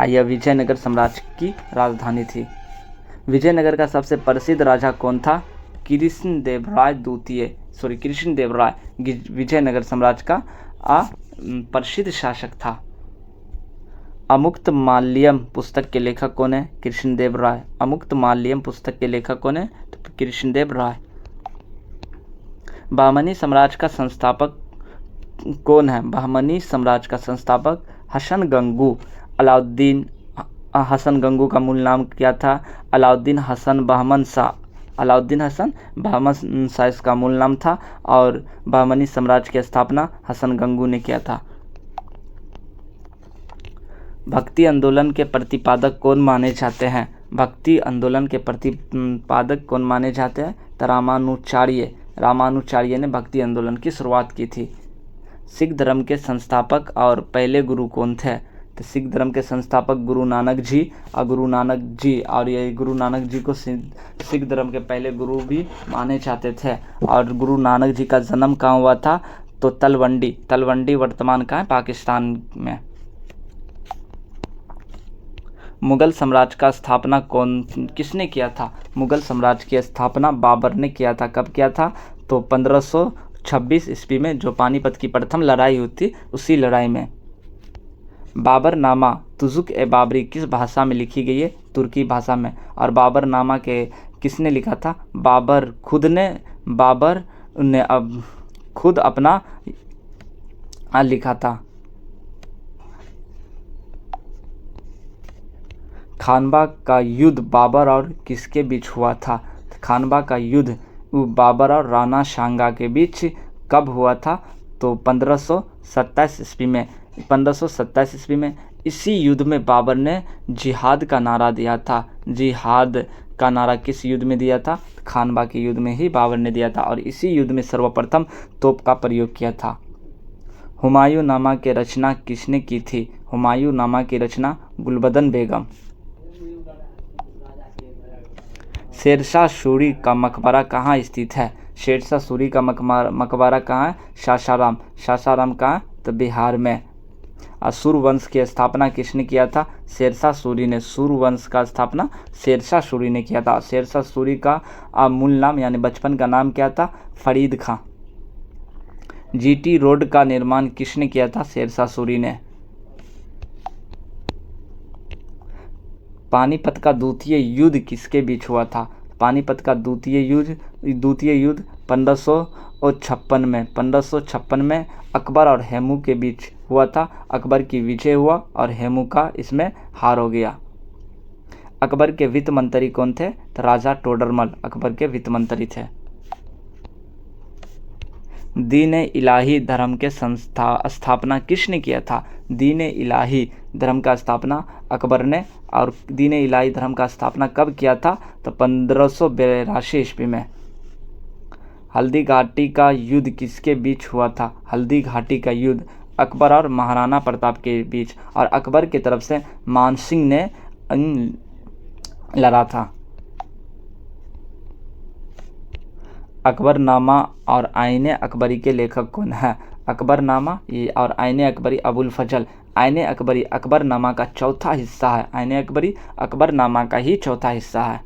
यह विजयनगर साम्राज्य की राजधानी थी। विजयनगर का सबसे प्रसिद्ध राजा कौन था? कृष्णदेवराय विजयनगर साम्राज्य का प्रसिद्ध शासक था। अमुक्तमाल्यम पुस्तक के लेखक कौन है? कृष्णदेवराय। अमुक्तमाल्यम पुस्तक के लेखक कौन है? तो कृष्णदेवराय। बहमनी साम्राज्य का संस्थापक कौन है? बहमनी साम्राज्य का संस्थापक हसन गंगू। अलाउद्दीन हसन गंगू का मूल नाम क्या था? अलाउद्दीन हसन बहमन शाह। अलाउद्दीन हसन बहमन शाह इसका मूल नाम था। और बहमनी साम्राज्य की स्थापना हसन गंगू ने किया था। भक्ति आंदोलन के प्रतिपादक कौन माने जाते हैं? भक्ति आंदोलन के प्रतिपादक कौन माने जाते हैं? तो रामानुचार्य ने भक्ति आंदोलन की शुरुआत की थी। सिख धर्म के संस्थापक और पहले गुरु कौन थे? तो सिख धर्म के संस्थापक गुरु नानक जी। और ये गुरु नानक जी को सिख धर्म के पहले गुरु भी माने जाते थे। और गुरु नानक जी का जन्म कहाँ हुआ था? तो तलवंडी वर्तमान कहाँ है? पाकिस्तान में। मुगल साम्राज्य का स्थापना किसने किया था? मुगल साम्राज्य की स्थापना बाबर ने किया था। कब किया था? तो 1526 ईस्वी में, जो पानीपत की प्रथम लड़ाई हुई थी, उसी लड़ाई में। बाबरनामा तुजुक-ए-बाबरी किस भाषा में लिखी गई है? तुर्की भाषा में। और बाबरनामा के किसने लिखा था? बाबर ने खुद अपना लिखा था। खानवा का युद्ध बाबर और किसके बीच हुआ था? खानवा का युद्ध बाबर और राणा सांगा के बीच कब हुआ था? तो 1527 ईस्वी में। 1527 ईस्वी में। इसी युद्ध में बाबर ने जिहाद का नारा दिया था। जिहाद का नारा किस युद्ध में दिया था? खानवा के युद्ध में ही बाबर ने दिया था। और इसी युद्ध में सर्वप्रथम तोप का प्रयोग किया था। हुमायूंनामा की रचना किसने की थी? हुमायूंनामा की रचना गुलबदन बेगम। शेरशाह सूरी का मकबरा कहाँ स्थित है? शेरशाह सूरी का मकबरा कहाँ है? सासाराम। सासाराम कहाँ? तो बिहार में। सूर्यवंश की स्थापना किसने किया था? शेरशाह सूरी ने। सूर्यवंश का स्थापना शेरशाह सूरी ने किया था। शेरशाह सूरी का मूल नाम यानी बचपन का नाम क्या था? फरीद खां। जीटी रोड का निर्माण किसने किया था? शेरशाह सूरी ने। पानीपत का द्वितीय युद्ध किसके बीच हुआ था? पानीपत का द्वितीय युद्ध 1556 में अकबर और हेमू के बीच हुआ था। अकबर की विजय हुआ और हेमू का इसमें हार हो गया। अकबर के वित्त मंत्री कौन थे? तो राजा टोडरमल अकबर के वित्त मंत्री थे। दीन इलाही धर्म के स्थापना किसने किया था? दीन इलाही धर्म का स्थापना अकबर ने। और दीन इलाही धर्म का स्थापना कब किया था? तो 1582 ईस्वी में। हल्दी घाटी का युद्ध किसके बीच हुआ था? हल्दी घाटी का युद्ध अकबर और महाराणा प्रताप के बीच, और अकबर की तरफ से मानसिंह ने लड़ा था। अकबरनामा और आईने अकबरी के लेखक कौन है? अकबरनामा और आईने अकबरी अबुल फजल। आईने अकबरी अकबरनामा का चौथा हिस्सा है। आईने अकबरी अकबरनामा का ही चौथा हिस्सा है।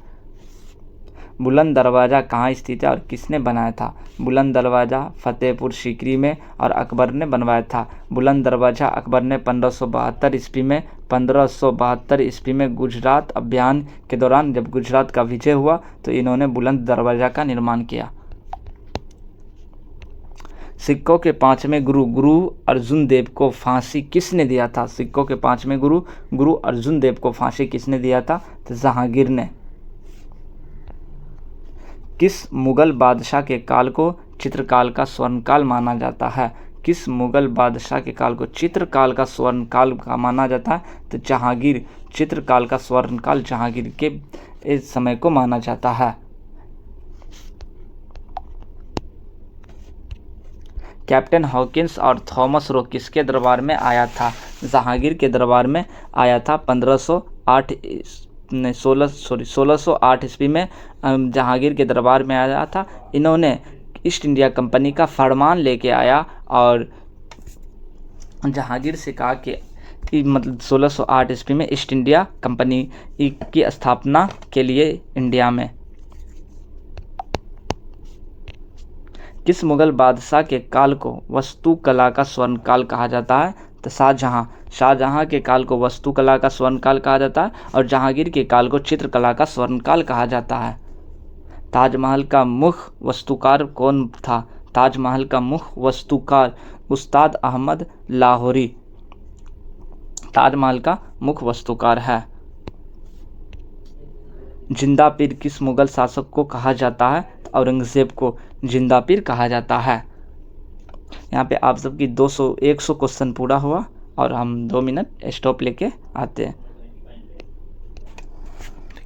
बुलंद दरवाज़ा कहाँ स्थित है और किसने बनाया था? बुलंद दरवाज़ा फतेहपुर सीकरी में और अकबर ने बनवाया था। बुलंद दरवाज़ा अकबर ने 1572 ईस्वी में गुजरात अभियान के दौरान जब गुजरात का विजय हुआ तो इन्होंने बुलंद दरवाज़ा का निर्माण किया। सिखों के पांचवें गुरु अर्जुन देव को फांसी किसने दिया था? सिखों के पांचवें गुरु अर्जुन देव को फांसी किसने दिया था? तो जहांगीर ने। किस मुगल बादशाह के काल को चित्रकाल का स्वर्णकाल माना जाता है? किस मुगल बादशाह के काल को चित्रकाल का स्वर्णकाल का माना जाता है? तो जहांगीर। चित्रकाल का स्वर्णकाल जहांगीर के इस समय को माना जाता है। कैप्टन हॉकिंस और थॉमस रो किसके दरबार में आया था? जहांगीर के दरबार में आया था। 1608 ईस्वी में जहांगीर के दरबार में आया था। इन्होंने ईस्ट इंडिया कंपनी का फरमान लेके आया और जहांगीर से कहा कि मतलब 1608 ईस्वी में ईस्ट इंडिया कंपनी की स्थापना के लिए इंडिया में। किस मुगल बादशाह के काल को वास्तुकला का स्वर्णकाल कहा जाता है? तो शाहजहां के काल को वास्तुकला का स्वर्णकाल कहा जाता है और जहांगीर के काल को चित्रकला का स्वर्णकाल कहा जाता है। ताजमहल का मुख्य वास्तुकार कौन था? ताजमहल का मुख्य वास्तुकार उस्ताद अहमद लाहौरी ताजमहल का मुख्य वास्तुकार है। जिंदा पीर किस मुगल शासक को कहा जाता है? औरंगजेब को जिंदा पीर कहा जाता है। यहाँ पे आप सबकी 100 क्वेश्चन पूरा हुआ और हम 2 मिनट स्टॉप लेके आते हैं।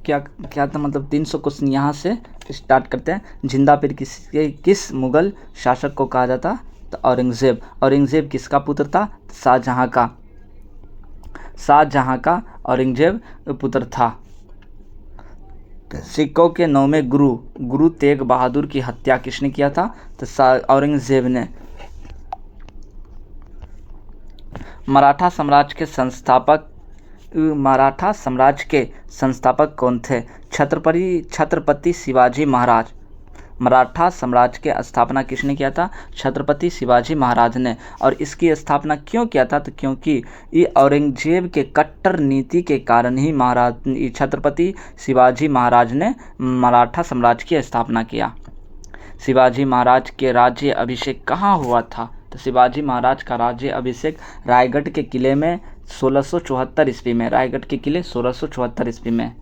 क्या था मतलब 300 क्वेश्चन यहाँ से स्टार्ट करते हैं। जिंदा पीर किस मुगल शासक को कहा जाता? तो औरंगजेब। औरंगजेब किसका पुत्र था? शाहजहां औरंगजेब पुत्र था। सिखों के 9वें गुरु तेग बहादुर की हत्या किसने किया था? तो औरंगजेब ने। मराठा साम्राज्य के संस्थापक कौन थे? छत्रपति शिवाजी महाराज। मराठा साम्राज्य की स्थापना किसने किया था? छत्रपति शिवाजी महाराज ने। और इसकी स्थापना क्यों किया था? तो क्योंकि ये औरंगजेब के कट्टर नीति के कारण ही छत्रपति शिवाजी महाराज ने मराठा साम्राज्य की स्थापना किया। शिवाजी महाराज के राज्य अभिषेक कहाँ हुआ था? तो शिवाजी महाराज का राज्य अभिषेक रायगढ़ के किले में 1674 ईस्वी में। रायगढ़ के किले 1674 ईस्वी में।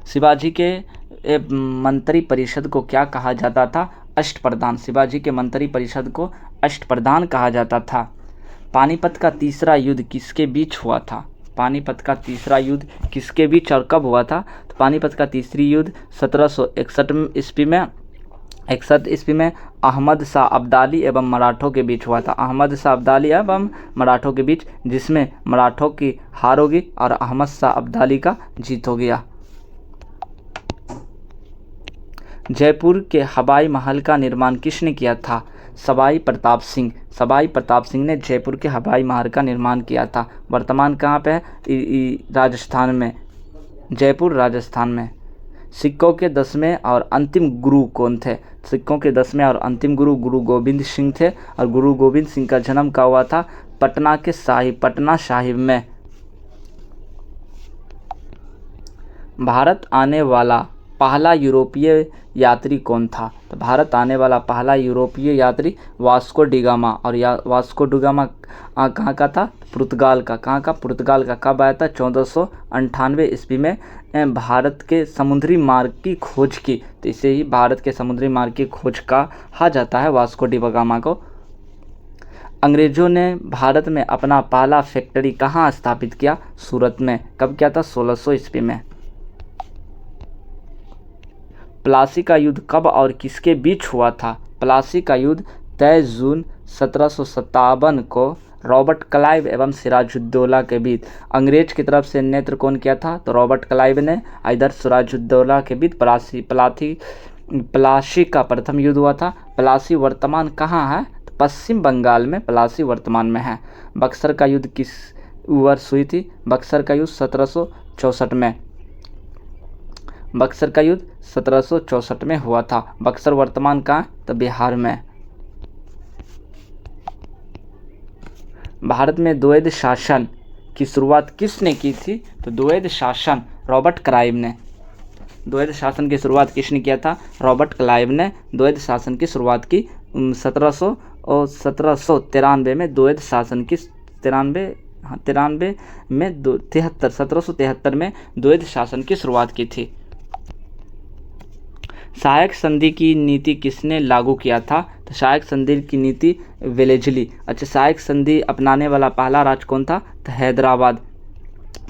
शिवाजी के मंत्री परिषद को क्या कहा जाता था? अष्टप्रधान। शिवाजी के मंत्री परिषद को अष्टप्रधान कहा जाता था। पानीपत का तीसरा युद्ध किसके बीच हुआ था? पानीपत का तीसरा युद्ध किसके बीच और कब हुआ था? तो पानीपत का तीसरी युद्ध 1761 ईस्वी में अहमद शाह अब्दाली एवं मराठों के बीच हुआ था। अहमद शाह अब्दाली एवं मराठों के बीच, जिसमें मराठों की हार होगी और अहमद शाह अब्दाली का जीत हो गया। जयपुर के हवाई महल का निर्माण किसने किया था? सवाई प्रताप सिंह। सवाई प्रताप सिंह ने जयपुर के हवाई महल का निर्माण किया था। वर्तमान कहाँ पे है? राजस्थान में, जयपुर राजस्थान में। सिक्कों के 10वें और अंतिम गुरु कौन थे? सिक्कों के 10वें और अंतिम गुरु गुरु गोविंद सिंह थे। और गुरु गोविंद सिंह का जन्म कहाँ हुआ था? पटना साहिब में। भारत आने वाला पहला यूरोपीय यात्री कौन था? तो भारत आने वाला पहला यूरोपीय यात्री वास्को डिगामा। और वास्को डिगामा कहाँ का था? पुर्तगाल का। कहाँ का? पुर्तगाल का। कब आया था? 1498 ईस्वी में भारत के समुद्री मार्ग की खोज की। तो इसे ही भारत के समुद्री मार्ग की खोज कहा जाता है, वास्को डिगामा को। अंग्रेजों ने भारत में अपना पहला फैक्ट्री कहाँ स्थापित किया? सूरत में। कब किया था? 1600 ईस्वी में। प्लासी का युद्ध कब और किसके बीच हुआ था? प्लासी का युद्ध 23 जून 1757 को रॉबर्ट क्लाइव एवं सिराजुद्दौला के बीच। अंग्रेज की तरफ से नेतृत्व कौन किया था? तो रॉबर्ट क्लाइव ने। इधर सिराजुद्दौला के बीच प्लासी का प्रथम युद्ध हुआ था। प्लासी वर्तमान कहाँ है? तो पश्चिम बंगाल में प्लासी वर्तमान में है। बक्सर का युद्ध किस वर्ष हुई थी? बक्सर का युद्ध 1764 में। बक्सर का युद्ध 1764 में हुआ था। बक्सर वर्तमान कहाँ? तो बिहार में। भारत में द्वैध शासन की शुरुआत किसने की थी? तो द्वैध शासन रॉबर्ट क्लाइव ने। द्वैध शासन की शुरुआत किसने किया था? रॉबर्ट क्लाइव ने द्वैध शासन की शुरुआत की। 1793 में द्वैध शासन की 1773 में द्वैध शासन की शुरुआत की थी। सहायक संधि की नीति किसने लागू किया था? तो सहायक संधि की नीति वेलेस्ली। अच्छा, सहायक संधि अपनाने वाला पहला राज्य कौन था? तो हैदराबाद।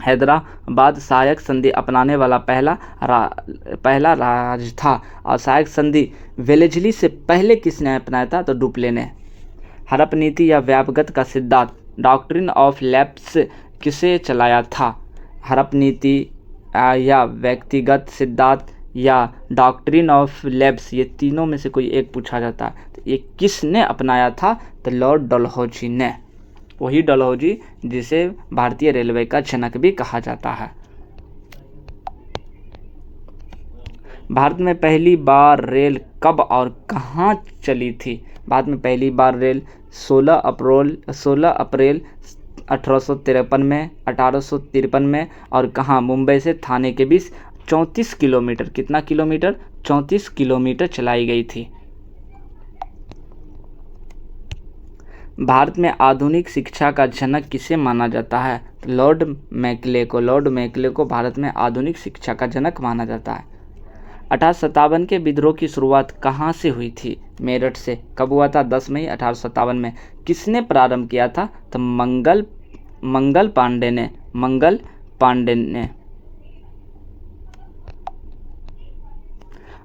हैदराबाद सहायक संधि अपनाने वाला पहला राज्य था। और सहायक संधि वेलेस्ली से पहले किसने अपनाया था? तो डुप्ले ने। हड़प नीति या व्यापगत का सिद्धांत डॉक्ट्रिन ऑफ लैप्स किसे चलाया था? हड़प नीति या व्यक्तिगत सिद्धांत या डॉक्ट्रिन ऑफ लैप्स, ये तीनों में से कोई एक पूछा जाता है। तो ये किसने अपनाया था? तो लॉर्ड डलहौजी ने। वही डलहौजी जिसे भारतीय रेलवे का जनक भी कहा जाता है। भारत में पहली बार रेल कब और कहाँ चली थी? भारत में पहली बार रेल 16 अप्रैल 1853 में, 1853 में। और कहाँ? मुंबई से थाने के बीच 34 किलोमीटर। कितना किलोमीटर? 34 किलोमीटर चलाई गई थी। भारत में आधुनिक शिक्षा का जनक किसे माना जाता है? लॉर्ड मैकले को। लॉर्ड मैकले को भारत में आधुनिक शिक्षा का जनक माना जाता है। 1857 के विद्रोह की शुरुआत कहाँ से हुई थी? मेरठ से। कब हुआ था? 10 मई 1857 में। किसने प्रारंभ किया था? तो मंगल पांडे ने।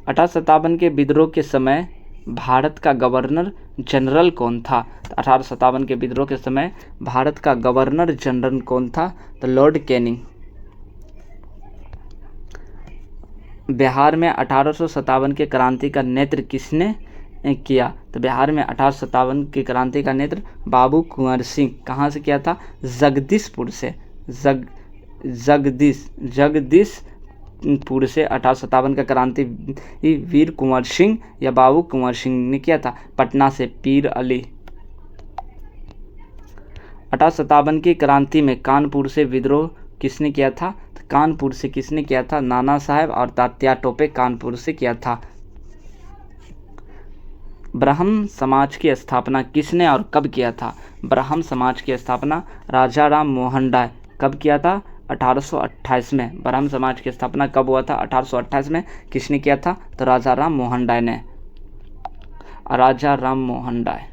1857 के विद्रोह के समय भारत का गवर्नर जनरल कौन था? 1857 के विद्रोह के समय भारत का गवर्नर जनरल कौन था? तो लॉर्ड कैनिंग। बिहार में 1857 के क्रांति का नेतृत्व किसने किया? तो बिहार में 1857 की क्रांति का नेतृत्व बाबू कुंवर सिंह। कहाँ से किया था? जगदीशपुर से। जगदीशपुर से 1857 का क्रांति वीर कुंवर सिंह या बाबू कुंवर सिंह ने किया था। पटना से पीर अली। 1857 की क्रांति में कानपुर से विद्रोह किसने किया था? तो कानपुर से किसने किया था? नाना साहेब और तात्या टोपे कानपुर से किया था। ब्राह्मण समाज की स्थापना किसने और कब किया था? ब्राह्मण समाज की स्थापना राजा राम मोहन राय। कब किया था? 1828 में। ब्राह्मण समाज की स्थापना कब हुआ था? 1828 में। किसने किया था? तो राजा राम मोहन राय ने। राजा राम मोहन राय।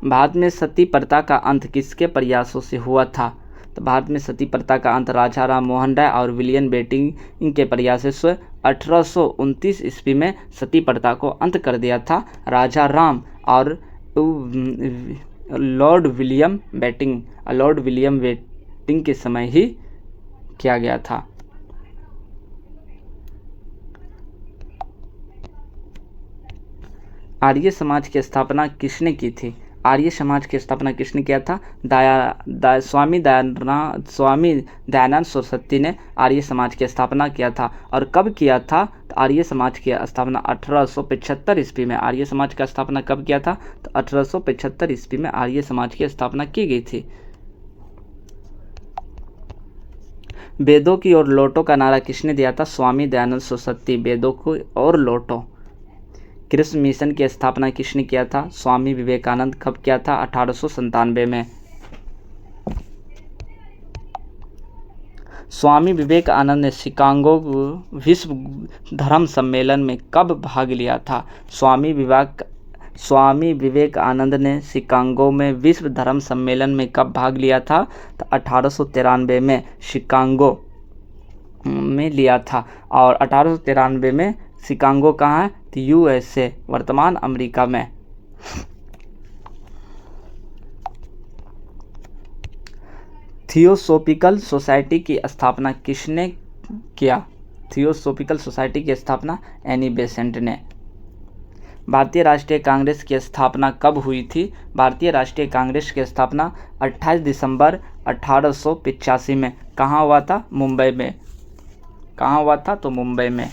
भारत में सती प्रथा का अंत किसके प्रयासों से हुआ था? तो भारत में सती प्रथा का अंत राजा राम मोहन राय और विलियम बेंटिंक के प्रयास से 1829 ईस्वी में सती प्रथा को अंत कर दिया था। राजा राम और लॉर्ड विलियम बेंटिंक के समय ही किया गया था। आर्य समाज की स्थापना किसने की थी? आर्य समाज की स्थापना किसने किया था? स्वामी दयानंद सरस्वती ने आर्य समाज की स्थापना किया था। और कब किया था? तो आर्य समाज की स्थापना 1875 ईस्वी में। आर्य समाज का स्थापना कब किया था? तो 1875 ईस्वी में आर्य समाज की स्थापना की गई थी। वेदों की ओर लौटो का नारा किसने दिया था? स्वामी दयानंद सरस्वती। वेदों को और लौटो। कृष्ण मिशन की स्थापना किसने किया था? स्वामी विवेकानंद। कब किया था? 1897 में। स्वामी विवेकानंद ने शिकागो विश्व धर्म सम्मेलन में कब भाग लिया था? स्वामी विवेकानंद ने शिकागो में विश्व धर्म सम्मेलन में कब भाग लिया था? तो 1893 में शिकागो में लिया था। और 1893 में शिकागो कहाँ है? तो USA, वर्तमान अमेरिका में। थियोसॉफिकल सोसाइटी की स्थापना किसने किया? थियोसॉफिकल सोसाइटी की स्थापना एनी बेसेंट ने। भारतीय राष्ट्रीय कांग्रेस की स्थापना कब हुई थी? भारतीय राष्ट्रीय कांग्रेस की स्थापना 28 दिसंबर 1885 में। कहाँ हुआ था? मुंबई में। कहाँ हुआ था? तो मुंबई में।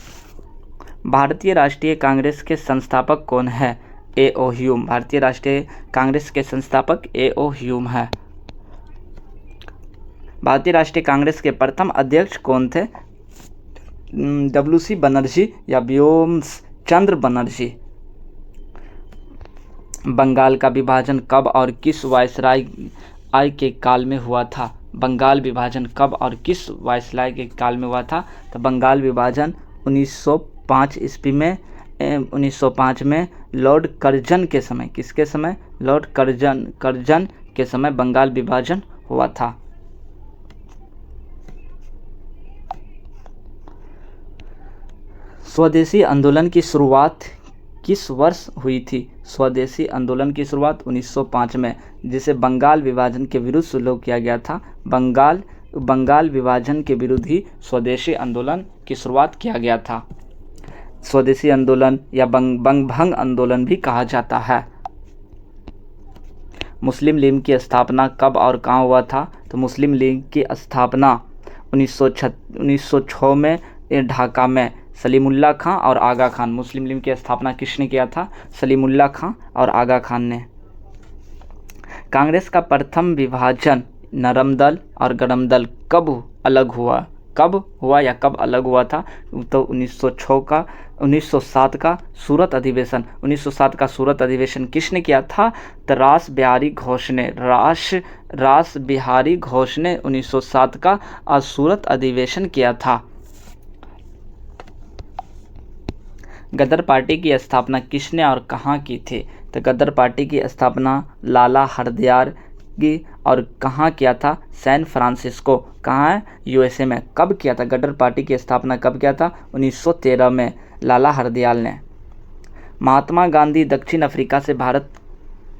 भारतीय राष्ट्रीय कांग्रेस के संस्थापक कौन है? A.O. ह्यूम। भारतीय राष्ट्रीय कांग्रेस के संस्थापक A.O. ह्यूम है। भारतीय राष्ट्रीय कांग्रेस के प्रथम अध्यक्ष कौन थे? WC बनर्जी या व्योम्स चंद्र बनर्जी। बंगाल का विभाजन कब और किस वायसराय के काल में हुआ था? बंगाल विभाजन कब और किस वायसराय के काल में हुआ था? तो बंगाल विभाजन 1905 ईस्वी में 1905 में लॉर्ड कर्जन के समय। किसके समय? लॉर्ड कर्जन के समय बंगाल विभाजन हुआ था। स्वदेशी आंदोलन की शुरुआत किस वर्ष हुई थी? स्वदेशी आंदोलन की शुरुआत 1905 में, जिसे बंगाल विभाजन के विरुद्ध शुरू किया गया था। बंगाल विभाजन के विरुद्ध ही स्वदेशी आंदोलन की शुरुआत किया गया था। स्वदेशी आंदोलन या बंगभंग आंदोलन भी कहा जाता है। मुस्लिम लीग की स्थापना कब और कहाँ हुआ था? तो मुस्लिम लीग की स्थापना 1906 में ढाका में सलीमुल्लाह खां और आगा खान। मुस्लिम लीग की स्थापना किसने किया था? सलीमुल्लाह खां और आगा खान ने। कांग्रेस का प्रथम विभाजन नरम दल और गरम दल कब अलग हुआ? कब हुआ या कब अलग हुआ था? तो 1907 का सूरत अधिवेशन। 1907 का सूरत अधिवेशन किसने किया था? तो रास बिहारी घोष ने 1907 का सूरत अधिवेशन किया था। गदर पार्टी की स्थापना किसने और कहाँ की थी? तो गदर पार्टी की स्थापना लाला हरदयाल की और कहाँ किया था? San Francisco. कहाँ है? USA में। कब किया था? गदर पार्टी की स्थापना कब किया था? 1913 में लाला हरदयाल ने। महात्मा गांधी दक्षिण अफ्रीका से भारत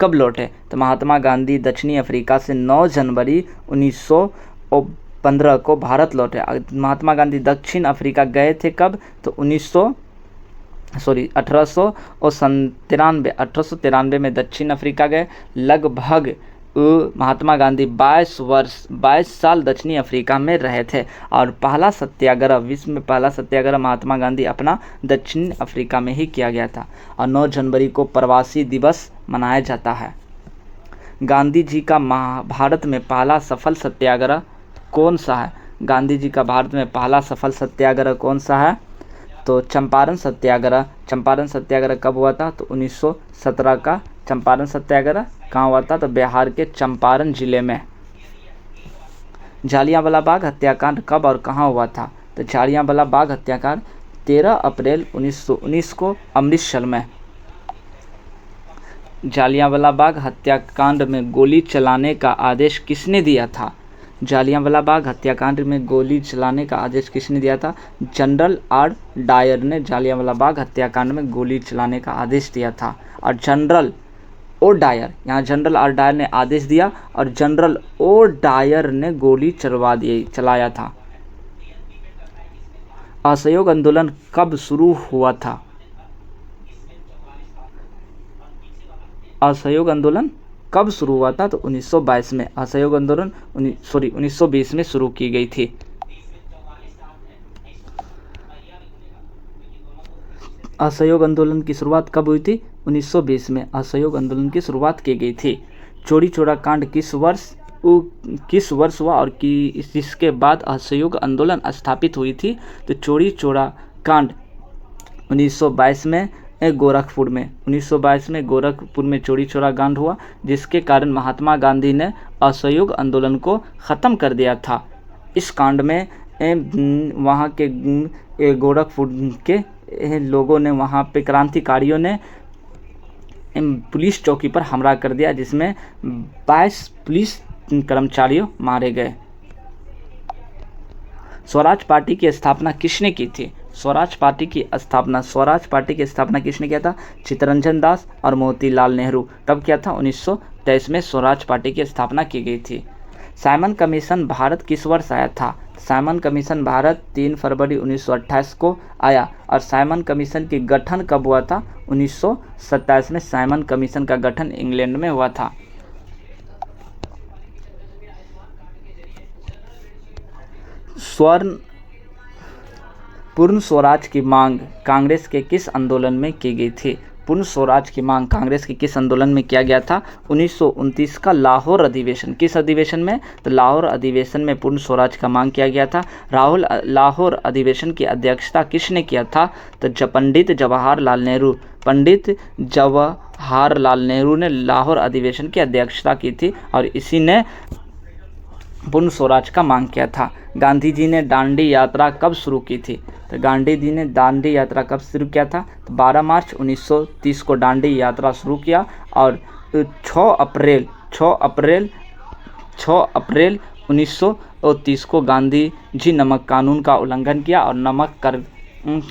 कब लौटे? तो महात्मा गांधी दक्षिणी अफ्रीका से 9 जनवरी 1915 को भारत लौटे। महात्मा गांधी दक्षिण अफ्रीका गए थे कब? तो 1893 में दक्षिण अफ्रीका गए। लगभग महात्मा गांधी 22 साल दक्षिणी अफ्रीका में रहे थे। और पहला सत्याग्रह, विश्व में पहला सत्याग्रह महात्मा गांधी अपना दक्षिण अफ्रीका में ही किया गया था। और 9 जनवरी को प्रवासी दिवस मनाया जाता है। गांधी जी का भारत में पहला सफल सत्याग्रह कौन सा है? गांधी जी का भारत में पहला सफल सत्याग्रह कौन सा है? तो चंपारण सत्याग्रह। चंपारण सत्याग्रह कब हुआ था? तो 1917 का चंपारण सत्याग्रह कहाँ हुआ था? तो बिहार के चंपारण जिले में। जालियांवाला बाग हत्याकांड कब और कहाँ हुआ था? तो जालियांवाला बाग हत्याकांड 13 अप्रैल 1919 को अमृतसर में। जालियांवाला बाग हत्याकांड में गोली चलाने का आदेश किसने दिया था? जालियांवाला बाग हत्याकांड में गोली चलाने का आदेश किसने दिया था? जनरल आर डायर ने जालियांवाला बाग हत्याकांड में गोली चलाने का आदेश दिया था। और जनरल ओ डायर, यहाँ जनरल आर डायर ने आदेश दिया और जनरल ओ डायर ने गोली चलाया था। असहयोग आंदोलन कब शुरू हुआ था? असहयोग आंदोलन कब शुरू हुआ था? तो 1922 में। असहयोग आंदोलन 1920 में शुरू की गई थी। असहयोग आंदोलन की शुरुआत कब हुई थी? 1920 में असहयोग आंदोलन की शुरुआत की गई थी। चौरी चौरा कांड किस वर्ष हुआ और इसके बाद असहयोग आंदोलन स्थापित हुई थी? तो चौरी चौरा कांड 1922 में गोरखपुर में 1922 में गोरखपुर में चौरी चौरा कांड हुआ, जिसके कारण महात्मा गांधी ने असहयोग आंदोलन को ख़त्म कर दिया था। इस कांड में वहाँ के गोरखपुर के लोगों ने, वहाँ पे क्रांतिकारियों ने पुलिस चौकी पर हमला कर दिया, जिसमें 22 पुलिस कर्मचारी मारे गए। स्वराज पार्टी की स्थापना किसने की थी? स्वराज पार्टी की स्थापना किसने किया था? चित्तरंजन दास और मोतीलाल नेहरू। कब किया था? 1923 में स्वराज पार्टी की स्थापना की गई थी। साइमन कमीशन भारत किस वर्ष आया था? साइमन कमीशन भारत 3 फरवरी 1928 को आया। और साइमन कमीशन की गठन कब हुआ था? 1927 में साइमन कमीशन का गठन इंग्लैंड में हुआ था। पूर्ण स्वराज की मांग कांग्रेस के किस आंदोलन में की गई थी? पूर्ण स्वराज की मांग कांग्रेस के किस आंदोलन में किया गया था? 1929 का लाहौर अधिवेशन। किस अधिवेशन में? तो लाहौर अधिवेशन में पूर्ण स्वराज का मांग किया गया था। लाहौर अधिवेशन की अध्यक्षता किसने किया था? तो पंडित जवाहरलाल नेहरू ने लाहौर अधिवेशन की अध्यक्षता की थी और इसी ने पूर्ण स्वराज का मांग किया था। गांधी जी ने दांडी यात्रा कब शुरू की थी? तो गांधी जी ने दांडी यात्रा कब शुरू किया था? तो 12 मार्च 1930 को दांडी यात्रा शुरू किया और 6 अप्रैल 1930 को गांधी जी नमक कानून का उल्लंघन किया और नमक कर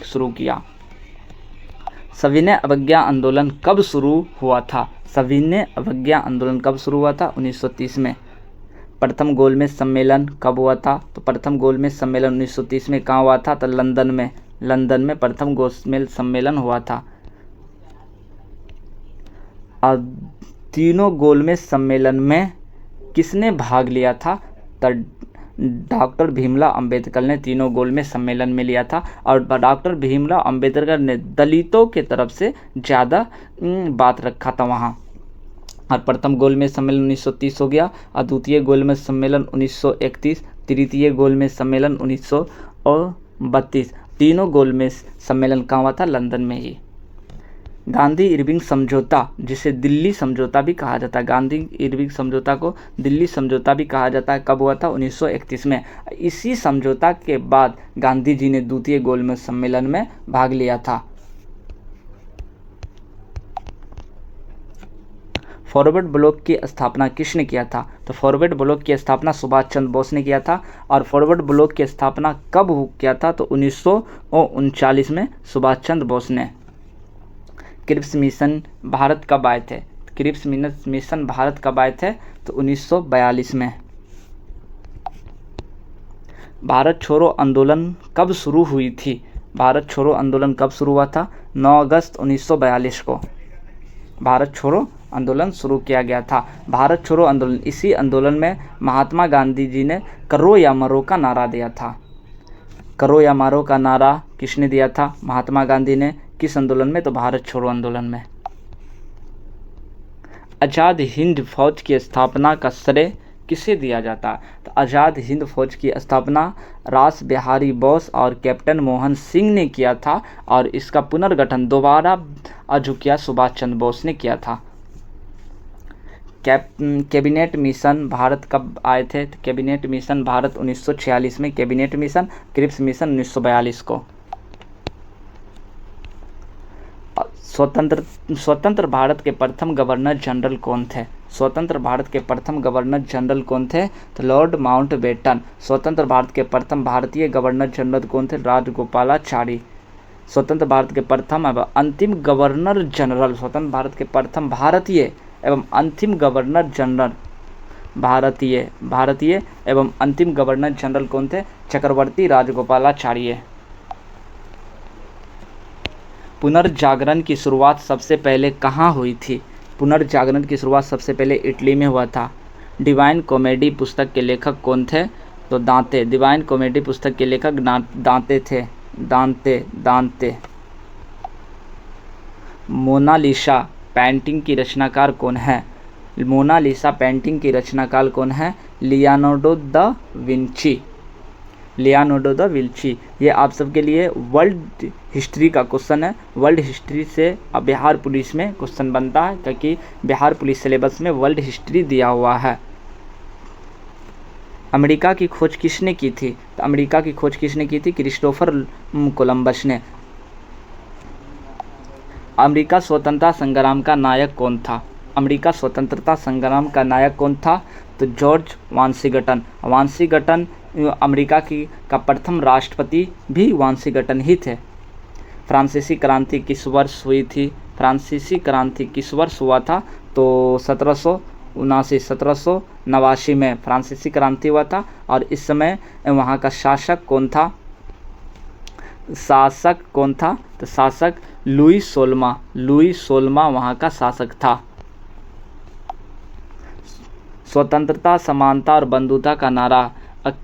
शुरू किया। सविनय अवज्ञा आंदोलन कब शुरू हुआ था? सविनय अवज्ञा आंदोलन कब शुरू हुआ था? 1930 में। प्रथम गोलमेज सम्मेलन कब हुआ था? तो प्रथम गोलमेज सम्मेलन 1930 में कहाँ हुआ था? तो लंदन में प्रथम गोलमेज सम्मेलन हुआ था। और तीनों गोलमेज सम्मेलन में किसने भाग लिया था? तो डॉक्टर भीमराव अंबेडकर ने तीनों गोलमेज सम्मेलन में लिया था और डॉक्टर भीमराव अंबेडकर ने दलितों के तरफ से ज़्यादा बात रखा था वहाँ। और प्रथम गोलमेज सम्मेलन 1930 हो गया और द्वितीय गोलमेज सम्मेलन 1931, तृतीय गोलमेज सम्मेलन 1932। तीनों गोलमेज सम्मेलन कहाँ हुआ था? लंदन में ही। गांधी इरविंग समझौता, जिसे दिल्ली समझौता भी कहा जाता है, गांधी इरविंग समझौता को दिल्ली समझौता भी कहा जाता है, कब हुआ था? 1931 में। इसी समझौता के बाद गांधी जी ने द्वितीय गोलमेज सम्मेलन में भाग लिया था। फॉरवर्ड ब्लॉक की स्थापना किसने किया था? तो फॉरवर्ड ब्लॉक की स्थापना सुभाष चंद्र बोस ने किया था। और फॉरवर्ड ब्लॉक की स्थापना कब किया था? तो 1939 में सुभाष चंद्र बोस ने। क्रिप्स मिशन भारत कब आए थे? क्रिप्स मिशन भारत कब आए थे? तो 1942 में। भारत छोड़ो आंदोलन कब शुरू हुई थी? भारत छोड़ो आंदोलन कब शुरू हुआ था? 9 अगस्त 1942 को भारत छोड़ो आंदोलन शुरू किया गया था। भारत छोड़ो आंदोलन, इसी आंदोलन में महात्मा गांधी जी ने करो या मरो का नारा दिया था। करो या मरो का नारा किसने दिया था? महात्मा गांधी ने। किस आंदोलन में? तो भारत छोड़ो आंदोलन में। आज़ाद हिंद फौज की स्थापना का श्रेय किसे दिया जाता है? तो आज़ाद हिंद फौज की स्थापना रास बिहारी बोस और कैप्टन मोहन सिंह ने किया था और इसका पुनर्गठन दोबारा जो किया सुभाष चंद्र बोस ने किया था। कैबिनेट मिशन भारत कब आए थे? तो कैबिनेट मिशन भारत 1946 में। कैबिनेट मिशन, क्रिप्स मिशन 1942 को। स्वतंत्र भारत के प्रथम गवर्नर जनरल कौन थे? स्वतंत्र भारत के प्रथम गवर्नर जनरल कौन थे? तो लॉर्ड माउंटबेटन। स्वतंत्र भारत के प्रथम भारतीय गवर्नर जनरल कौन थे? राजगोपालाचारी। स्वतंत्र भारत के प्रथम एवं अंतिम गवर्नर जनरल, स्वतंत्र भारत के प्रथम भारतीय एवं अंतिम गवर्नर जनरल, भारतीय एवं अंतिम गवर्नर जनरल कौन थे? चक्रवर्ती राजगोपालाचार्य। पुनर्जागरण की शुरुआत सबसे पहले कहाँ हुई थी? पुनर्जागरण की शुरुआत सबसे पहले इटली में हुआ था। डिवाइन कॉमेडी पुस्तक के लेखक कौन थे? तो दांते। डिवाइन कॉमेडी पुस्तक के लेखक दांते थे। दांते। मोनालिसा पेंटिंग की रचनाकार कौन है? मोनालिसा पेंटिंग की रचनाकार कौन है? Leonardo da Vinci. Leonardo da Vinci. ये आप सबके लिए वर्ल्ड हिस्ट्री का क्वेश्चन है। वर्ल्ड हिस्ट्री से अब बिहार पुलिस में क्वेश्चन बनता है, क्योंकि बिहार पुलिस सिलेबस में वर्ल्ड हिस्ट्री दिया हुआ है। अमेरिका की खोज किसने की थी? तो अमेरिका की खोज किसने की थी? क्रिस्टोफर कोलंबस ने। अमेरिका स्वतंत्रता संग्राम का नायक कौन था? अमेरिका स्वतंत्रता संग्राम का नायक कौन था? तो जॉर्ज वाशिंगटन। वाशिंगटन अमेरिका का प्रथम राष्ट्रपति भी वाशिंगटन ही थे। फ्रांसीसी क्रांति किस वर्ष हुई थी? फ्रांसीसी क्रांति किस वर्ष हुआ था? तो 1789 में फ्रांसीसी क्रांति हुआ था। और इस समय वहाँ का शासक कौन था? तो शासक लुई सोलमा वहाँ का शासक था। स्वतंत्रता, समानता और बंधुता का नारा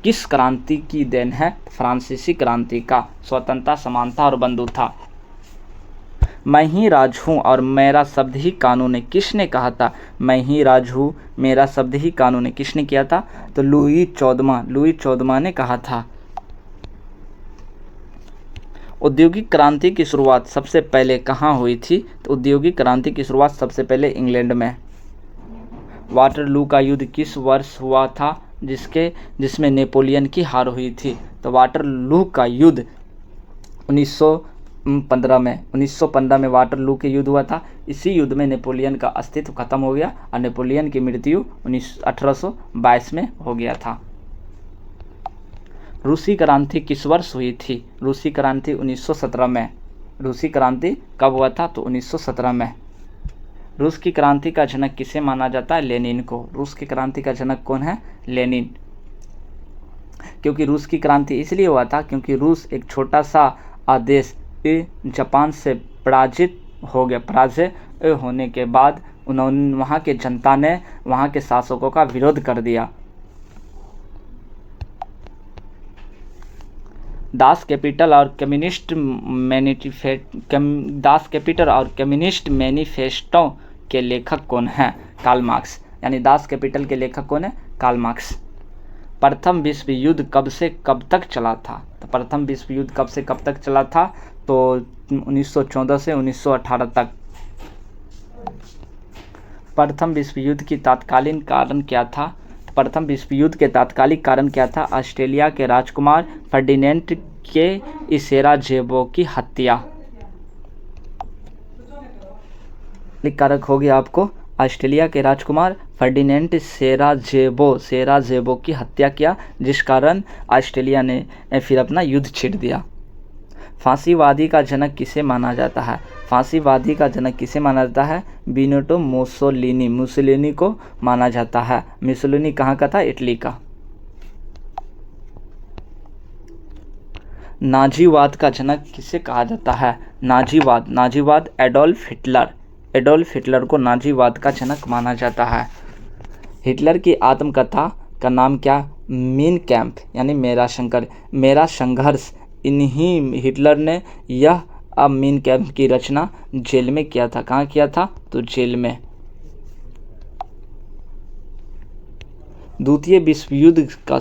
किस क्रांति की देन है? फ्रांसीसी क्रांति का। स्वतंत्रता, समानता और बंधुता। मैं ही राज हूँ और मेरा शब्द ही कानून है, किसने कहा था? मैं ही राज हूँ, मेरा शब्द ही कानून है, किसने किया था? तो लुई 14 ने कहा था। औद्योगिक क्रांति की शुरुआत सबसे पहले कहाँ हुई थी? तो औद्योगिक क्रांति की शुरुआत सबसे पहले इंग्लैंड में। वाटरलू का युद्ध किस वर्ष हुआ था जिसमें नेपोलियन की हार हुई थी? तो वाटरलू का युद्ध 1915 में वाटरलू के युद्ध हुआ था। इसी युद्ध में नेपोलियन का अस्तित्व खत्म हो गया और नेपोलियन की मृत्यु 1822 में हो गया था। रूसी क्रांति किस वर्ष हुई थी? रूसी क्रांति 1917 में। रूसी क्रांति कब हुआ था? तो 1917 में। रूस की क्रांति का जनक किसे माना जाता है? लेनिन को। रूस की क्रांति का जनक कौन है? लेनिन। क्योंकि रूस की क्रांति इसलिए हुआ था क्योंकि रूस एक छोटा सा देश जापान से पराजय होने के बाद वहाँ के जनता ने वहाँ के शासकों का विरोध कर दिया। दास कैपिटल और कम्युनिस्ट मैनिफेस्टो के लेखक कौन हैं? Karl Marx. यानी दास कैपिटल के लेखक कौन है? Karl Marx. प्रथम विश्व युद्ध कब से कब तक चला था? तो प्रथम विश्व युद्ध कब से कब तक चला था? तो 1914 से 1918 तक। प्रथम विश्व युद्ध की तात्कालिक कारण क्या था? प्रथम विश्व युद्ध के तात्कालिक कारण क्या था? ऑस्ट्रेलिया के राजकुमार फर्डिनेंड के सेराजेवो की हत्या। कारक हो गया आपको। ऑस्ट्रेलिया के राजकुमार फर्डिनेंड सेराजेवो की हत्या किया, जिस कारण ऑस्ट्रेलिया ने फिर अपना युद्ध छेड़ दिया। फांसीवादी का जनक किसे माना जाता है? फांसीवादी का जनक किसे माना जाता है? बेनिटो मुसोलिनी को माना जाता है। मुसोलिनी कहाँ का था? इटली का। नाजीवाद का जनक किसे कहा जाता है? नाजीवाद एडोल्फ हिटलर को नाजीवाद का जनक माना जाता है। हिटलर की आत्मकथा का नाम क्या? मीन कैंप, यानी मेरा संघर्ष। इन्हीं हिटलर ने यह मीन कैंप की रचना जेल में किया था। कहाँ किया था? तो जेल में। द्वितीय विश्व युद्ध कब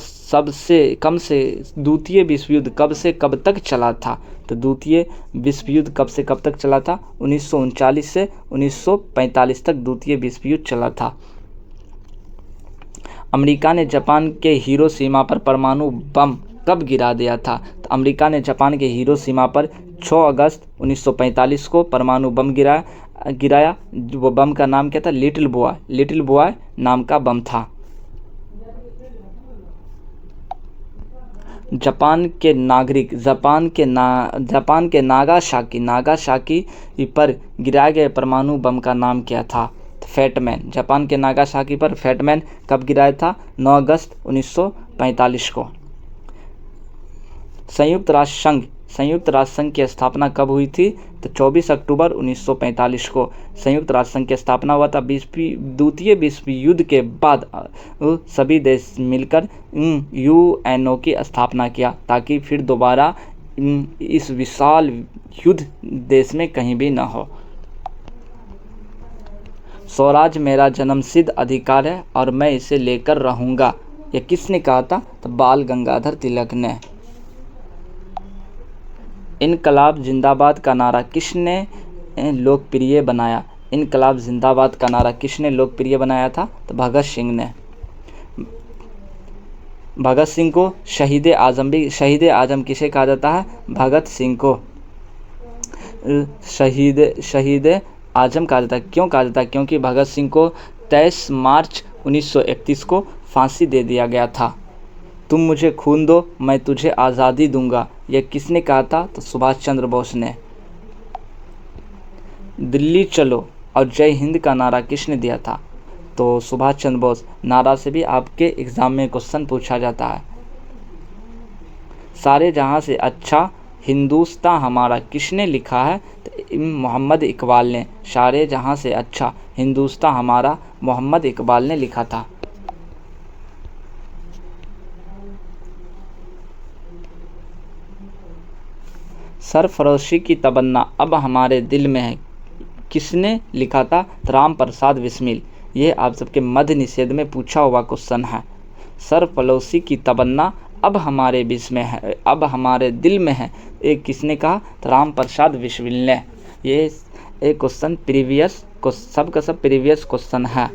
से कब तक चला था? तो द्वितीय विश्व युद्ध कब से कब तक चला था? 1939 से 1945 तक द्वितीय विश्व युद्ध चला था। अमेरिका ने जापान के हिरोशिमा पर परमाणु बम कब गिरा दिया था? तो अमेरिका ने जापान के हिरोशिमा पर 6 अगस्त 1945 को परमाणु बम गिराया। वो बम का नाम क्या था? लिटिल बॉय नाम का बम था। जापान के नागासाकी पर गिराए गए परमाणु बम का नाम क्या था? फैटमैन। जापान के नागासाकी पर फैटमैन कब गिराया था? 9 अगस्त 1945 को। संयुक्त राष्ट्र संयुक्त राष्ट्र संघ की स्थापना कब हुई थी? तो 24 अक्टूबर 1945 को संयुक्त राष्ट्र संघ की स्थापना हुआ था। द्वितीय विश्व युद्ध के बाद सभी देश मिलकर यूएनओ की स्थापना किया ताकि फिर दोबारा इस विशाल युद्ध देश में कहीं भी न हो। स्वराज मेरा जन्मसिद्ध अधिकार है और मैं इसे लेकर रहूँगा, ये किसने कहा था? तो बाल गंगाधर तिलक ने। इनकलाब जिंदाबाद का नारा किसने लोकप्रिय बनाया? इनकलाब जिंदाबाद का नारा किसने लोकप्रिय बनाया था? तो भगत सिंह ने। भगत सिंह को शहीद आजम किसे कहा जाता है? भगत सिंह को शहीद आजम कहा जाता है। क्यों कहा जाता है? क्योंकि भगत सिंह को 23 मार्च 1931 को फांसी दे दिया गया था। तुम मुझे खून दो, मैं तुझे आज़ादी दूंगा, यह किसने कहा था? तो सुभाष चंद्र बोस ने। दिल्ली चलो और जय हिंद का नारा किसने दिया था? तो सुभाष चंद्र बोस। नारा से भी आपके एग्ज़ाम में क्वेश्चन पूछा जाता है। सारे जहां से अच्छा हिंदुस्तान हमारा किसने लिखा है? तो मोहम्मद इकबाल ने। सारे जहां से अच्छा हिंदुस्तान हमारा मोहम्मद इकबाल ने लिखा था। सरफरोशी की तमन्ना अब हमारे दिल में है, किसने लिखा था? तो राम प्रसाद बिस्मिल। ये आप सबके मध्य निषेध में पूछा हुआ क्वेश्चन है। सरफरोशी की तमन्ना अब हमारे बीच में है, अब हमारे दिल में है, ये किसने कहा? तो राम प्रसाद बिस्मिल ने। ये एक क्वेश्चन सब प्रीवियस क्वेश्चन है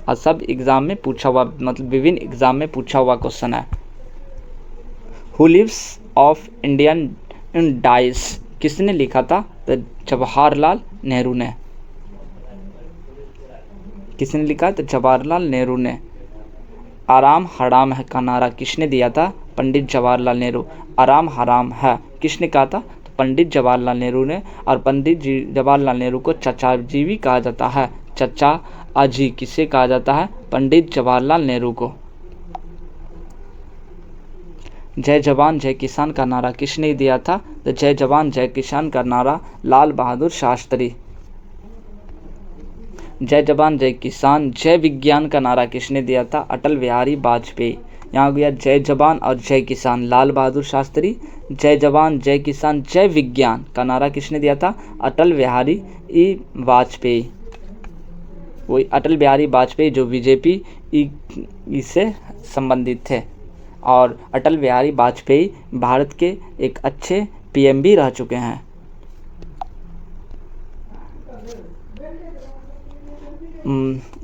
और सब एग्ज़ाम में पूछा हुआ, मतलब विभिन्न एग्ज़ाम में पूछा हुआ क्वेश्चन है। Who lives of Indian dice किसने लिखा था? तो जवाहरलाल नेहरू ने। किसने लिखा? तो जवाहरलाल नेहरू ने। आराम हराम है का नारा किसने दिया था? पंडित जवाहरलाल नेहरू। आराम हराम है किसने कहा था? तो पंडित जवाहरलाल नेहरू ने। और पंडित जवाहरलाल नेहरू को चचा जी भी कहा जाता है। चचा अजी किसे कहा जाता है? पंडित जवाहरलाल नेहरू को। जय जवान जय किसान का नारा किसने दिया था? तो जय जवान जय किसान का नारा लाल बहादुर शास्त्री। जय जवान जय किसान जय विज्ञान का नारा किसने दिया था? अटल बिहारी वाजपेयी। यहाँ हो गया जय जवान और जय किसान लाल बहादुर शास्त्री, जय जवान जय किसान जय विज्ञान का नारा किसने दिया था? अटल बिहारी वाजपेयी। वही अटल बिहारी वाजपेयी जो बीजेपी से संबंधित थे। और अटल बिहारी वाजपेयी भारत के एक अच्छे पीएम भी रह चुके हैं।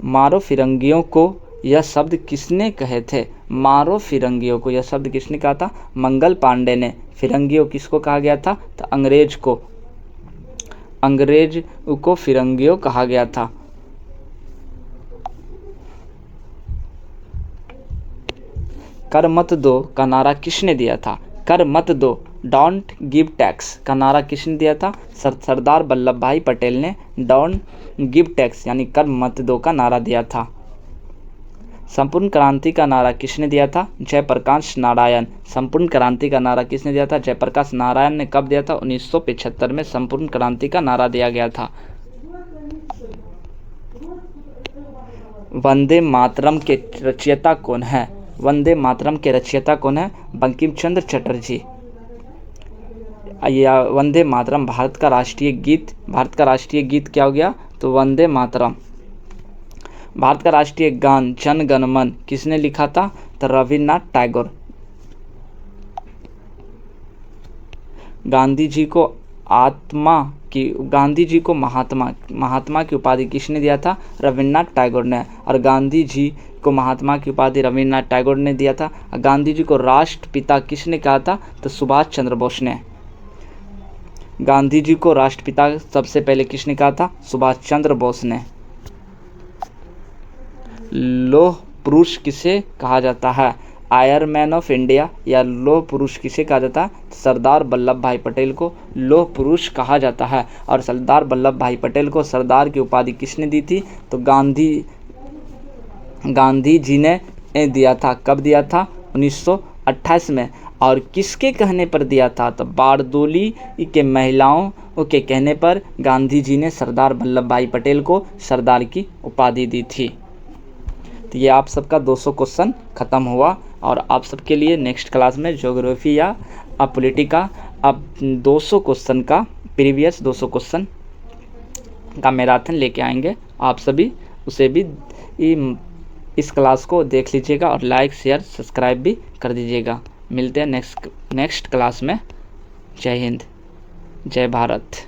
मारो फिरंगियों को यह शब्द किसने कहे थे? मारो फिरंगियों को यह शब्द किसने कहा था? मंगल पांडे ने। फिरंगियों किसको कहा गया था? तो अंग्रेज को फिरंगियों कहा गया था। कर मत दो का नारा किसने दिया था? कर मत दो, डोंट गिव टैक्स का नारा किसने दिया था? सरदार वल्लभ भाई पटेल ने डोंट गिव टैक्स यानी कर मत दो का नारा दिया था। संपूर्ण क्रांति का नारा किसने दिया था? जयप्रकाश नारायण। संपूर्ण क्रांति का नारा किसने दिया था? जयप्रकाश नारायण ने। कब दिया था? 1975 में संपूर्ण क्रांति का नारा दिया गया था। वंदे मातरम के रचयिता कौन है? वंदे मातरम के रचयिता कौन है? बंकिम चंद्र चटर्जी। या वंदे मातरम भारत का राष्ट्रीय गीत क्या हो गया? तो वंदे मातरम। भारत का राष्ट्रीय गान जन गण मन किसने लिखा था? तो रविन्द्रनाथ टैगोर। गांधी जी को महात्मा की उपाधि किसने दिया था? रविन्द्रनाथ टैगोर ने। और गांधी जी को महात्मा की उपाधि रविन्द्रनाथ टैगोर ने दिया था। गांधी जी को राष्ट्रपिता किसने कहा था? तो सुभाष चंद्र बोस ने। गांधी जी को राष्ट्रपिता सबसे पहले किसने कहा था? सुभाष चंद्र बोस ने। लौह पुरुष किसे कहा जाता है? आयरन मैन ऑफ इंडिया या लौह पुरुष किसे कहा जाता है? सरदार वल्लभ भाई पटेल को लौह पुरुष कहा जाता है। और सरदार वल्लभ भाई पटेल को सरदार की उपाधि किसने दी थी? तो गांधी जी ने दिया था। कब दिया था? 1928 में। और किसके कहने पर दिया था? तो बारदोली के महिलाओं के कहने पर गांधी जी ने सरदार वल्लभ भाई पटेल को सरदार की उपाधि दी थी। तो ये आप सबका 200 क्वेश्चन ख़त्म हुआ और आप सबके लिए नेक्स्ट क्लास में ज्योग्राफी या पॉलिटिका अब 200 क्वेश्चन का प्रीवियस 200 क्वेश्चन का मैराथन लेके आएंगे। आप सभी उसे भी इस क्लास को देख लीजिएगा और लाइक शेयर सब्सक्राइब भी कर दीजिएगा। मिलते हैं नेक्स्ट क्लास में। जय हिंद, जय भारत।